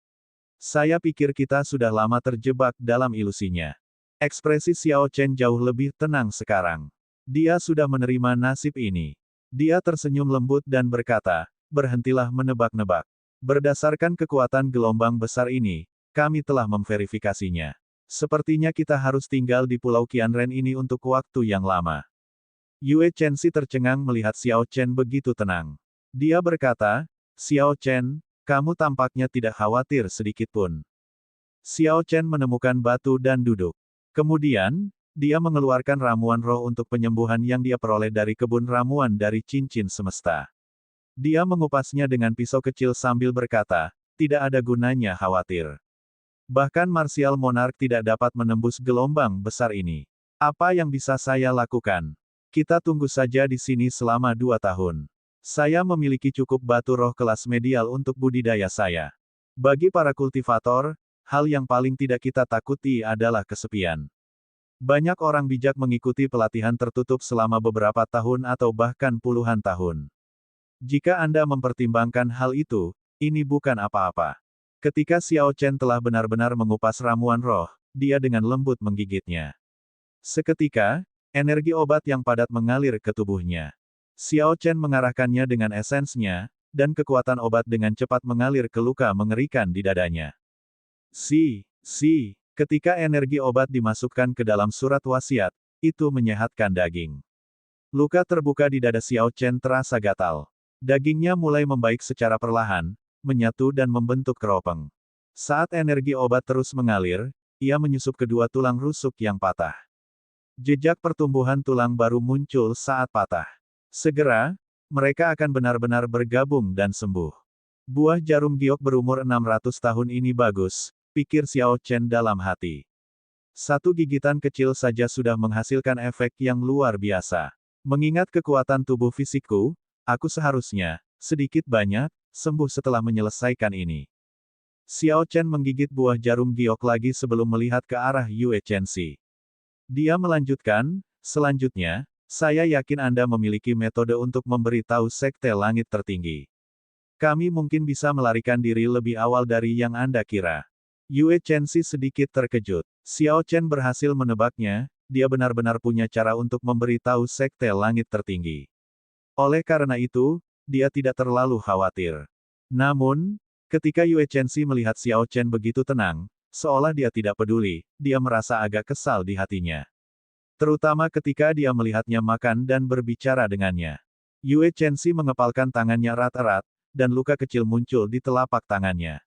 Saya pikir kita sudah lama terjebak dalam ilusinya. Ekspresi Xiao Chen jauh lebih tenang sekarang. Dia sudah menerima nasib ini. Dia tersenyum lembut dan berkata, berhentilah menebak-nebak. Berdasarkan kekuatan gelombang besar ini, kami telah memverifikasinya. Sepertinya kita harus tinggal di Pulau Qianren ini untuk waktu yang lama. Yue Chenxi tercengang melihat Xiao Chen begitu tenang. Dia berkata, Xiao Chen, kamu tampaknya tidak khawatir sedikitpun. Xiao Chen menemukan batu dan duduk. Kemudian, dia mengeluarkan ramuan roh untuk penyembuhan yang dia peroleh dari kebun ramuan dari cincin semesta. Dia mengupasnya dengan pisau kecil sambil berkata, tidak ada gunanya khawatir. Bahkan Martial Monarch tidak dapat menembus gelombang besar ini. Apa yang bisa saya lakukan? Kita tunggu saja di sini selama 2 tahun. Saya memiliki cukup batu roh kelas medial untuk budidaya saya. Bagi para kultivator, hal yang paling tidak kita takuti adalah kesepian. Banyak orang bijak mengikuti pelatihan tertutup selama beberapa tahun atau bahkan puluhan tahun. Jika Anda mempertimbangkan hal itu, ini bukan apa-apa. Ketika Xiao Chen telah benar-benar mengupas ramuan roh, dia dengan lembut menggigitnya. Seketika, energi obat yang padat mengalir ke tubuhnya. Xiao Chen mengarahkannya dengan esensnya, dan kekuatan obat dengan cepat mengalir ke luka mengerikan di dadanya. Ketika energi obat dimasukkan ke dalam surat wasiat, itu menyehatkan daging. Luka terbuka di dada Xiao Chen terasa gatal. Dagingnya mulai membaik secara perlahan, menyatu dan membentuk keropeng. Saat energi obat terus mengalir, ia menyusup kedua tulang rusuk yang patah. Jejak pertumbuhan tulang baru muncul saat patah. Segera, mereka akan benar-benar bergabung dan sembuh. Buah jarum giok berumur 600 tahun ini bagus, pikir Xiao Chen dalam hati. Satu gigitan kecil saja sudah menghasilkan efek yang luar biasa. Mengingat kekuatan tubuh fisikku, aku seharusnya, sedikit banyak, sembuh setelah menyelesaikan ini. Xiao Chen menggigit buah jarum giok lagi sebelum melihat ke arah Yue Chenxi. Dia melanjutkan, selanjutnya, saya yakin Anda memiliki metode untuk memberitahu Sekte Langit Tertinggi. Kami mungkin bisa melarikan diri lebih awal dari yang Anda kira. Yue Chenxi sedikit terkejut. Xiao Chen berhasil menebaknya, dia benar-benar punya cara untuk memberitahu Sekte Langit Tertinggi. Oleh karena itu, dia tidak terlalu khawatir. Namun, ketika Yue Chenxi melihat Xiao Chen begitu tenang, seolah dia tidak peduli, dia merasa agak kesal di hatinya. Terutama ketika dia melihatnya makan dan berbicara dengannya. Yue Chenxi mengepalkan tangannya erat-erat, dan luka kecil muncul di telapak tangannya.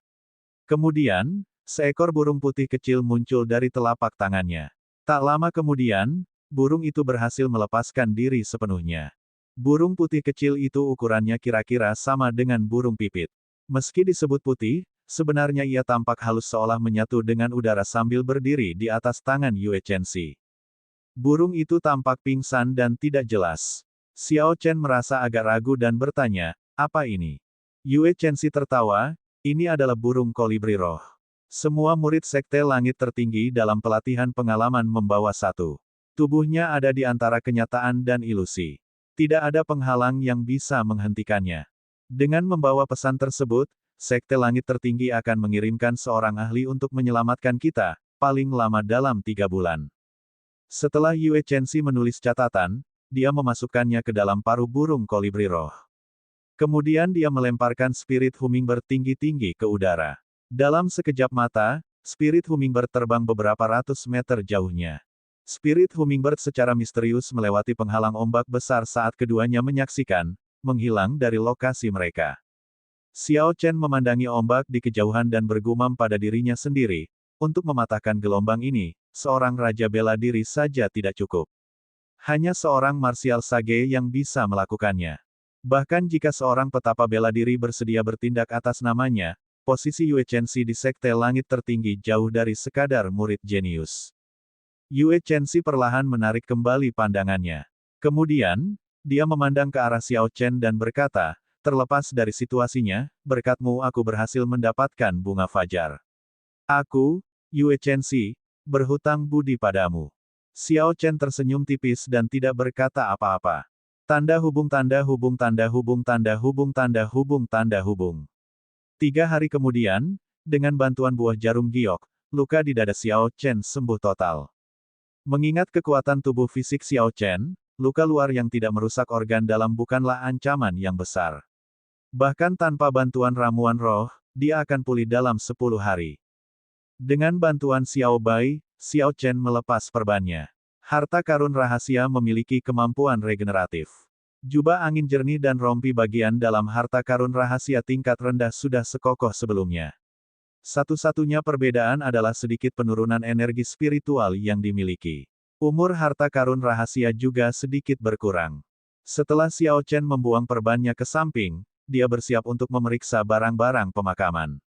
Kemudian, seekor burung putih kecil muncul dari telapak tangannya. Tak lama kemudian, burung itu berhasil melepaskan diri sepenuhnya. Burung putih kecil itu ukurannya kira-kira sama dengan burung pipit. Meski disebut putih, sebenarnya ia tampak halus seolah menyatu dengan udara sambil berdiri di atas tangan Yue Chenxi. Burung itu tampak pingsan dan tidak jelas. Xiao Chen merasa agak ragu dan bertanya, apa ini? Yue Chenxi tertawa, ini adalah burung kolibri roh. Semua murid Sekte Langit Tertinggi dalam pelatihan pengalaman membawa satu. Tubuhnya ada di antara kenyataan dan ilusi. Tidak ada penghalang yang bisa menghentikannya. Dengan membawa pesan tersebut, Sekte Langit Tertinggi akan mengirimkan seorang ahli untuk menyelamatkan kita, paling lama dalam 3 bulan. Setelah Yue Chenxi menulis catatan, dia memasukkannya ke dalam paruh burung kolibri roh. Kemudian dia melemparkan spirit hummingbird tinggi-tinggi ke udara. Dalam sekejap mata, spirit hummingbird terbang beberapa ratus meter jauhnya. Spirit hummingbird secara misterius melewati penghalang ombak besar saat keduanya menyaksikan, menghilang dari lokasi mereka. Xiao Chen memandangi ombak di kejauhan dan bergumam pada dirinya sendiri, untuk mematahkan gelombang ini, seorang raja bela diri saja tidak cukup. Hanya seorang martial sage yang bisa melakukannya. Bahkan jika seorang petapa bela diri bersedia bertindak atas namanya, posisi Yue Chenxi di Sekte Langit Tertinggi jauh dari sekadar murid jenius. Yue Chenxi perlahan menarik kembali pandangannya. Kemudian, dia memandang ke arah Xiao Chen dan berkata, terlepas dari situasinya, berkatmu aku berhasil mendapatkan bunga fajar. Aku, Yue Chenxi, berhutang budi padamu. Xiao Chen tersenyum tipis dan tidak berkata apa-apa. Tanda hubung tanda hubung tanda hubung tanda hubung tanda hubung tanda hubung. 3 hari kemudian, dengan bantuan buah jarum giok, luka di dada Xiao Chen sembuh total. Mengingat kekuatan tubuh fisik Xiao Chen, luka luar yang tidak merusak organ dalam bukanlah ancaman yang besar. Bahkan tanpa bantuan ramuan roh, dia akan pulih dalam 10 hari. Dengan bantuan Xiao Bai, Xiao Chen melepas perbannya. Harta karun rahasia memiliki kemampuan regeneratif. Jubah angin jernih dan rompi bagian dalam harta karun rahasia tingkat rendah sudah sekokoh sebelumnya. Satu-satunya perbedaan adalah sedikit penurunan energi spiritual yang dimiliki. Umur harta karun rahasia juga sedikit berkurang. Setelah Xiao Chen membuang perbannya ke samping, dia bersiap untuk memeriksa barang-barang pemakaman.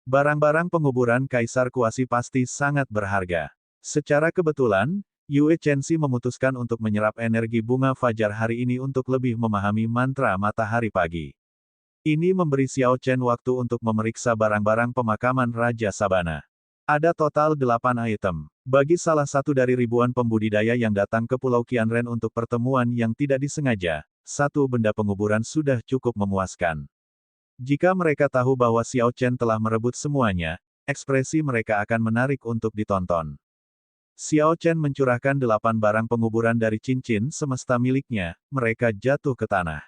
Barang-barang penguburan Kaisar Kuasi pasti sangat berharga. Secara kebetulan, Yue Chenxi memutuskan untuk menyerap energi bunga fajar hari ini untuk lebih memahami mantra matahari pagi. Ini memberi Xiao Chen waktu untuk memeriksa barang-barang pemakaman Raja Sabana. Ada total 8 item. Bagi salah satu dari ribuan pembudidaya yang datang ke Pulau Qianren untuk pertemuan yang tidak disengaja, satu benda penguburan sudah cukup memuaskan. Jika mereka tahu bahwa Xiao Chen telah merebut semuanya, ekspresi mereka akan menarik untuk ditonton. Xiao Chen mencurahkan 8 barang penguburan dari cincin semesta miliknya, mereka jatuh ke tanah.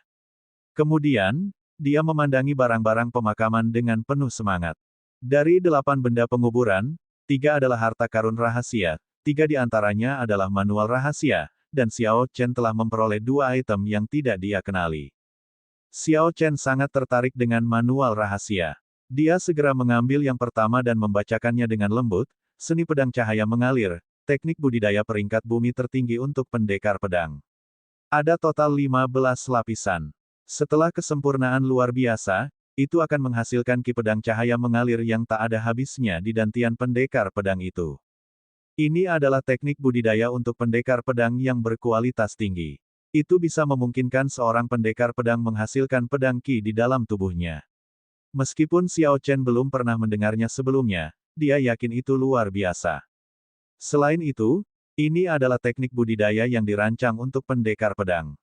Kemudian, dia memandangi barang-barang pemakaman dengan penuh semangat. Dari 8 benda penguburan, 3 adalah harta karun rahasia, 3 di antaranya adalah manual rahasia, dan Xiao Chen telah memperoleh 2 item yang tidak dia kenali. Xiao Chen sangat tertarik dengan manual rahasia. Dia segera mengambil yang pertama dan membacakannya dengan lembut, seni pedang cahaya mengalir, teknik budidaya peringkat bumi tertinggi untuk pendekar pedang. Ada total 15 lapisan. Setelah kesempurnaan luar biasa, itu akan menghasilkan ki pedang cahaya mengalir yang tak ada habisnya di dantian pendekar pedang itu. Ini adalah teknik budidaya untuk pendekar pedang yang berkualitas tinggi. Itu bisa memungkinkan seorang pendekar pedang menghasilkan pedang ki di dalam tubuhnya. Meskipun Xiao Chen belum pernah mendengarnya sebelumnya, dia yakin itu luar biasa. Selain itu, ini adalah teknik budidaya yang dirancang untuk pendekar pedang.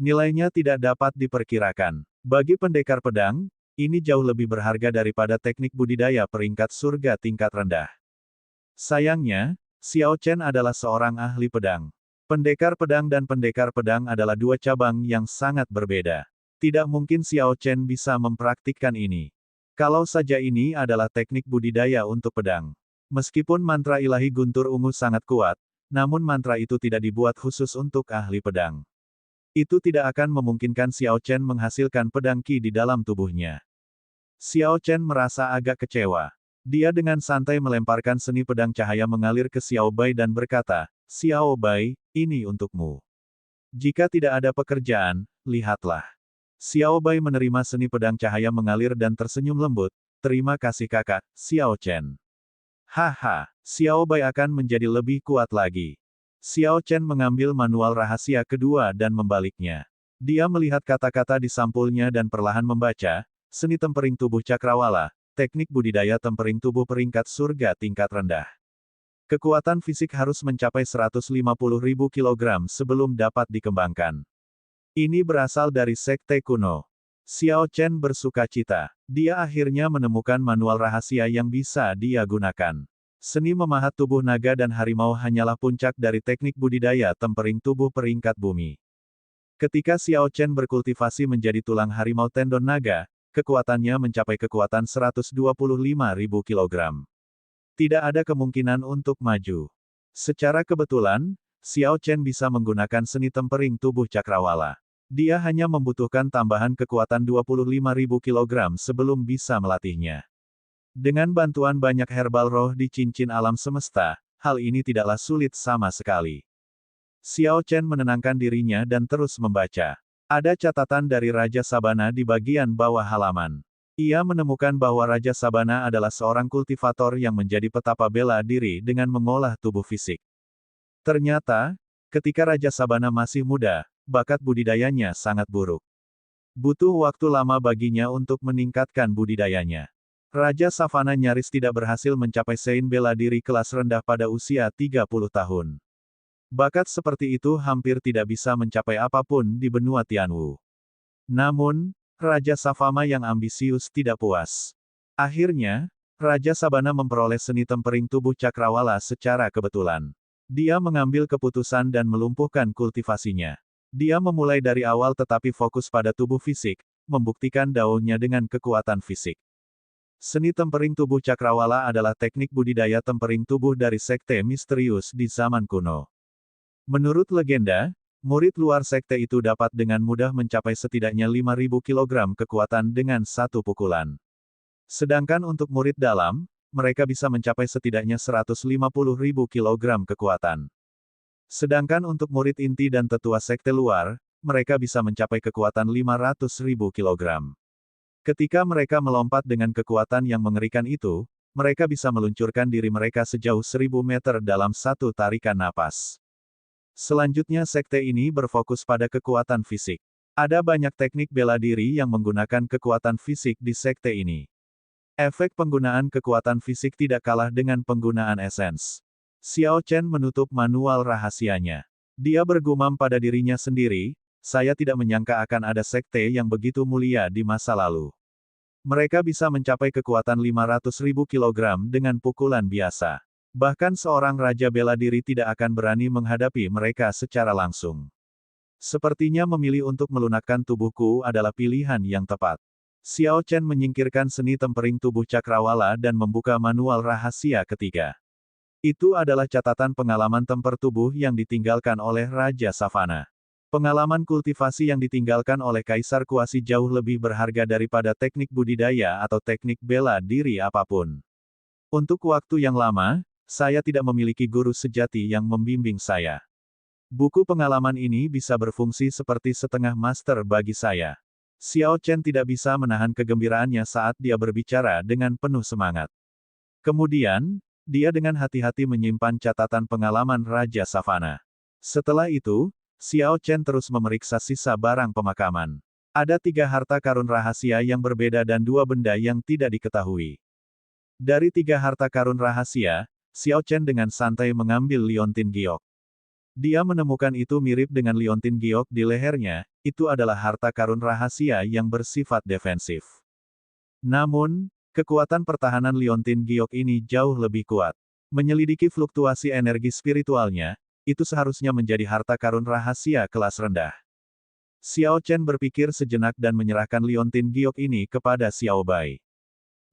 Nilainya tidak dapat diperkirakan. Bagi pendekar pedang, ini jauh lebih berharga daripada teknik budidaya peringkat surga tingkat rendah. Sayangnya, Xiao Chen adalah seorang ahli pedang. Pendekar pedang dan pendekar pedang adalah 2 cabang yang sangat berbeda. Tidak mungkin Xiao Chen bisa mempraktikkan ini. Kalau saja ini adalah teknik budidaya untuk pedang. Meskipun mantra ilahi guntur ungu sangat kuat, namun mantra itu tidak dibuat khusus untuk ahli pedang. Itu tidak akan memungkinkan Xiao Chen menghasilkan pedang ki di dalam tubuhnya. Xiao Chen merasa agak kecewa. Dia dengan santai melemparkan seni pedang cahaya mengalir ke Xiao Bai dan berkata, "Xiao Bai, ini untukmu. Jika tidak ada pekerjaan, lihatlah." Xiao Bai menerima seni pedang cahaya mengalir dan tersenyum lembut, "Terima kasih kakak, Xiao Chen." Haha, Xiao Bai akan menjadi lebih kuat lagi. Xiao Chen mengambil manual rahasia kedua dan membaliknya. Dia melihat kata-kata di sampulnya dan perlahan membaca, seni tempering tubuh cakrawala, teknik budidaya tempering tubuh peringkat surga tingkat rendah. Kekuatan fisik harus mencapai 150.000 kg sebelum dapat dikembangkan. Ini berasal dari sekte kuno. Xiao Chen bersuka cita. Dia akhirnya menemukan manual rahasia yang bisa dia gunakan. Seni memahat tubuh naga dan harimau hanyalah puncak dari teknik budidaya tempering tubuh peringkat bumi. Ketika Xiao Chen berkultivasi menjadi tulang harimau tendon naga, kekuatannya mencapai kekuatan 125.000 kg. Tidak ada kemungkinan untuk maju. Secara kebetulan, Xiao Chen bisa menggunakan seni tempering tubuh cakrawala. Dia hanya membutuhkan tambahan kekuatan 25.000 kg sebelum bisa melatihnya. Dengan bantuan banyak herbal roh di cincin alam semesta, hal ini tidaklah sulit sama sekali. Xiao Chen menenangkan dirinya dan terus membaca. Ada catatan dari Raja Sabana di bagian bawah halaman. Ia menemukan bahwa Raja Sabana adalah seorang kultivator yang menjadi petapa bela diri dengan mengolah tubuh fisik. Ternyata, ketika Raja Sabana masih muda, bakat budidayanya sangat buruk. Butuh waktu lama baginya untuk meningkatkan budidayanya. Raja Savana nyaris tidak berhasil mencapai sein bela diri kelas rendah pada usia 30 tahun. Bakat seperti itu hampir tidak bisa mencapai apapun di benua Tianwu. Namun, Raja Savama yang ambisius tidak puas. Akhirnya, Raja Sabana memperoleh seni tempering tubuh cakrawala secara kebetulan. Dia mengambil keputusan dan melumpuhkan kultivasinya. Dia memulai dari awal tetapi fokus pada tubuh fisik, membuktikan daunnya dengan kekuatan fisik. Seni tempering tubuh cakrawala adalah teknik budidaya tempering tubuh dari sekte misterius di zaman kuno. Menurut legenda, murid luar sekte itu dapat dengan mudah mencapai setidaknya 5.000 kg kekuatan dengan satu pukulan. Sedangkan untuk murid dalam, mereka bisa mencapai setidaknya 150.000 kg kekuatan. Sedangkan untuk murid inti dan tetua sekte luar, mereka bisa mencapai kekuatan 500.000 kg. Ketika mereka melompat dengan kekuatan yang mengerikan itu, mereka bisa meluncurkan diri mereka sejauh 1.000 meter dalam satu tarikan napas. Selanjutnya sekte ini berfokus pada kekuatan fisik. Ada banyak teknik bela diri yang menggunakan kekuatan fisik di sekte ini. Efek penggunaan kekuatan fisik tidak kalah dengan penggunaan esens. Xiao Chen menutup manual rahasianya. Dia bergumam pada dirinya sendiri, saya tidak menyangka akan ada sekte yang begitu mulia di masa lalu. Mereka bisa mencapai kekuatan 500.000 kilogram dengan pukulan biasa. Bahkan seorang raja bela diri tidak akan berani menghadapi mereka secara langsung. Sepertinya memilih untuk melunakkan tubuhku adalah pilihan yang tepat. Xiao Chen menyingkirkan seni tempering tubuh cakrawala dan membuka manual rahasia ketiga. Itu adalah catatan pengalaman temper tubuh yang ditinggalkan oleh Raja Savana. Pengalaman kultivasi yang ditinggalkan oleh Kaisar Kuasi jauh lebih berharga daripada teknik budidaya atau teknik bela diri apapun. Untuk waktu yang lama, saya tidak memiliki guru sejati yang membimbing saya. Buku pengalaman ini bisa berfungsi seperti setengah master bagi saya. Xiao Chen tidak bisa menahan kegembiraannya saat dia berbicara dengan penuh semangat. Kemudian, dia dengan hati-hati menyimpan catatan pengalaman Raja Savana. Setelah itu, Xiao Chen terus memeriksa sisa barang pemakaman. Ada 3 harta karun rahasia yang berbeda dan 2 benda yang tidak diketahui. Dari 3 harta karun rahasia, Xiao Chen dengan santai mengambil liontin giok. Dia menemukan itu mirip dengan liontin giok di lehernya, itu adalah harta karun rahasia yang bersifat defensif. Namun, kekuatan pertahanan liontin giok ini jauh lebih kuat. Menyelidiki fluktuasi energi spiritualnya, itu seharusnya menjadi harta karun rahasia kelas rendah. Xiao Chen berpikir sejenak dan menyerahkan liontin giok ini kepada Xiao Bai.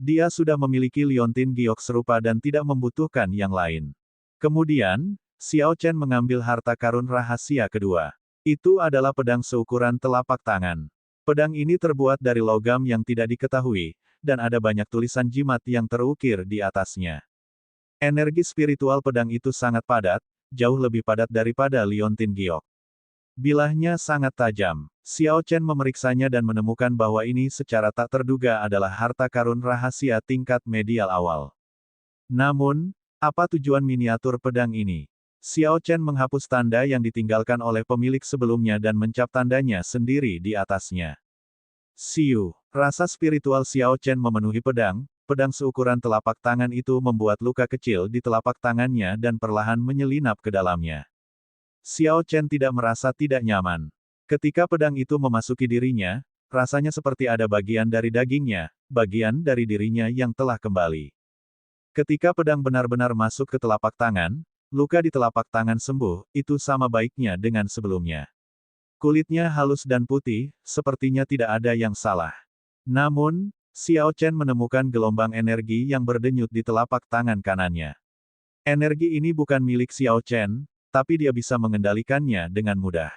Dia sudah memiliki liontin giok serupa dan tidak membutuhkan yang lain. Kemudian, Xiao Chen mengambil harta karun rahasia kedua. Itu adalah pedang seukuran telapak tangan. Pedang ini terbuat dari logam yang tidak diketahui, dan ada banyak tulisan jimat yang terukir di atasnya. Energi spiritual pedang itu sangat padat, jauh lebih padat daripada liontin giok. Bilahnya sangat tajam. Xiao Chen memeriksanya dan menemukan bahwa ini secara tak terduga adalah harta karun rahasia tingkat medial awal. Namun, apa tujuan miniatur pedang ini? Xiao Chen menghapus tanda yang ditinggalkan oleh pemilik sebelumnya dan mencap tandanya sendiri di atasnya. Siu, rasa spiritual Xiao Chen memenuhi pedang seukuran telapak tangan itu membuat luka kecil di telapak tangannya dan perlahan menyelinap ke dalamnya. Xiao Chen tidak merasa tidak nyaman. Ketika pedang itu memasuki dirinya, rasanya seperti ada bagian dari dagingnya, bagian dari dirinya yang telah kembali. Ketika pedang benar-benar masuk ke telapak tangan, luka di telapak tangan sembuh, itu sama baiknya dengan sebelumnya. Kulitnya halus dan putih, sepertinya tidak ada yang salah. Namun, Xiao Chen menemukan gelombang energi yang berdenyut di telapak tangan kanannya. Energi ini bukan milik Xiao Chen, tapi dia bisa mengendalikannya dengan mudah.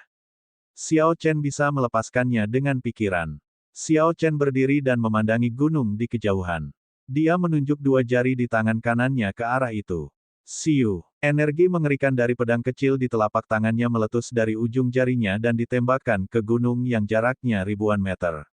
Xiao Chen bisa melepaskannya dengan pikiran. Xiao Chen berdiri dan memandangi gunung di kejauhan. Dia menunjuk 2 jari di tangan kanannya ke arah itu. Siu, energi mengerikan dari pedang kecil di telapak tangannya meletus dari ujung jarinya dan ditembakkan ke gunung yang jaraknya ribuan meter.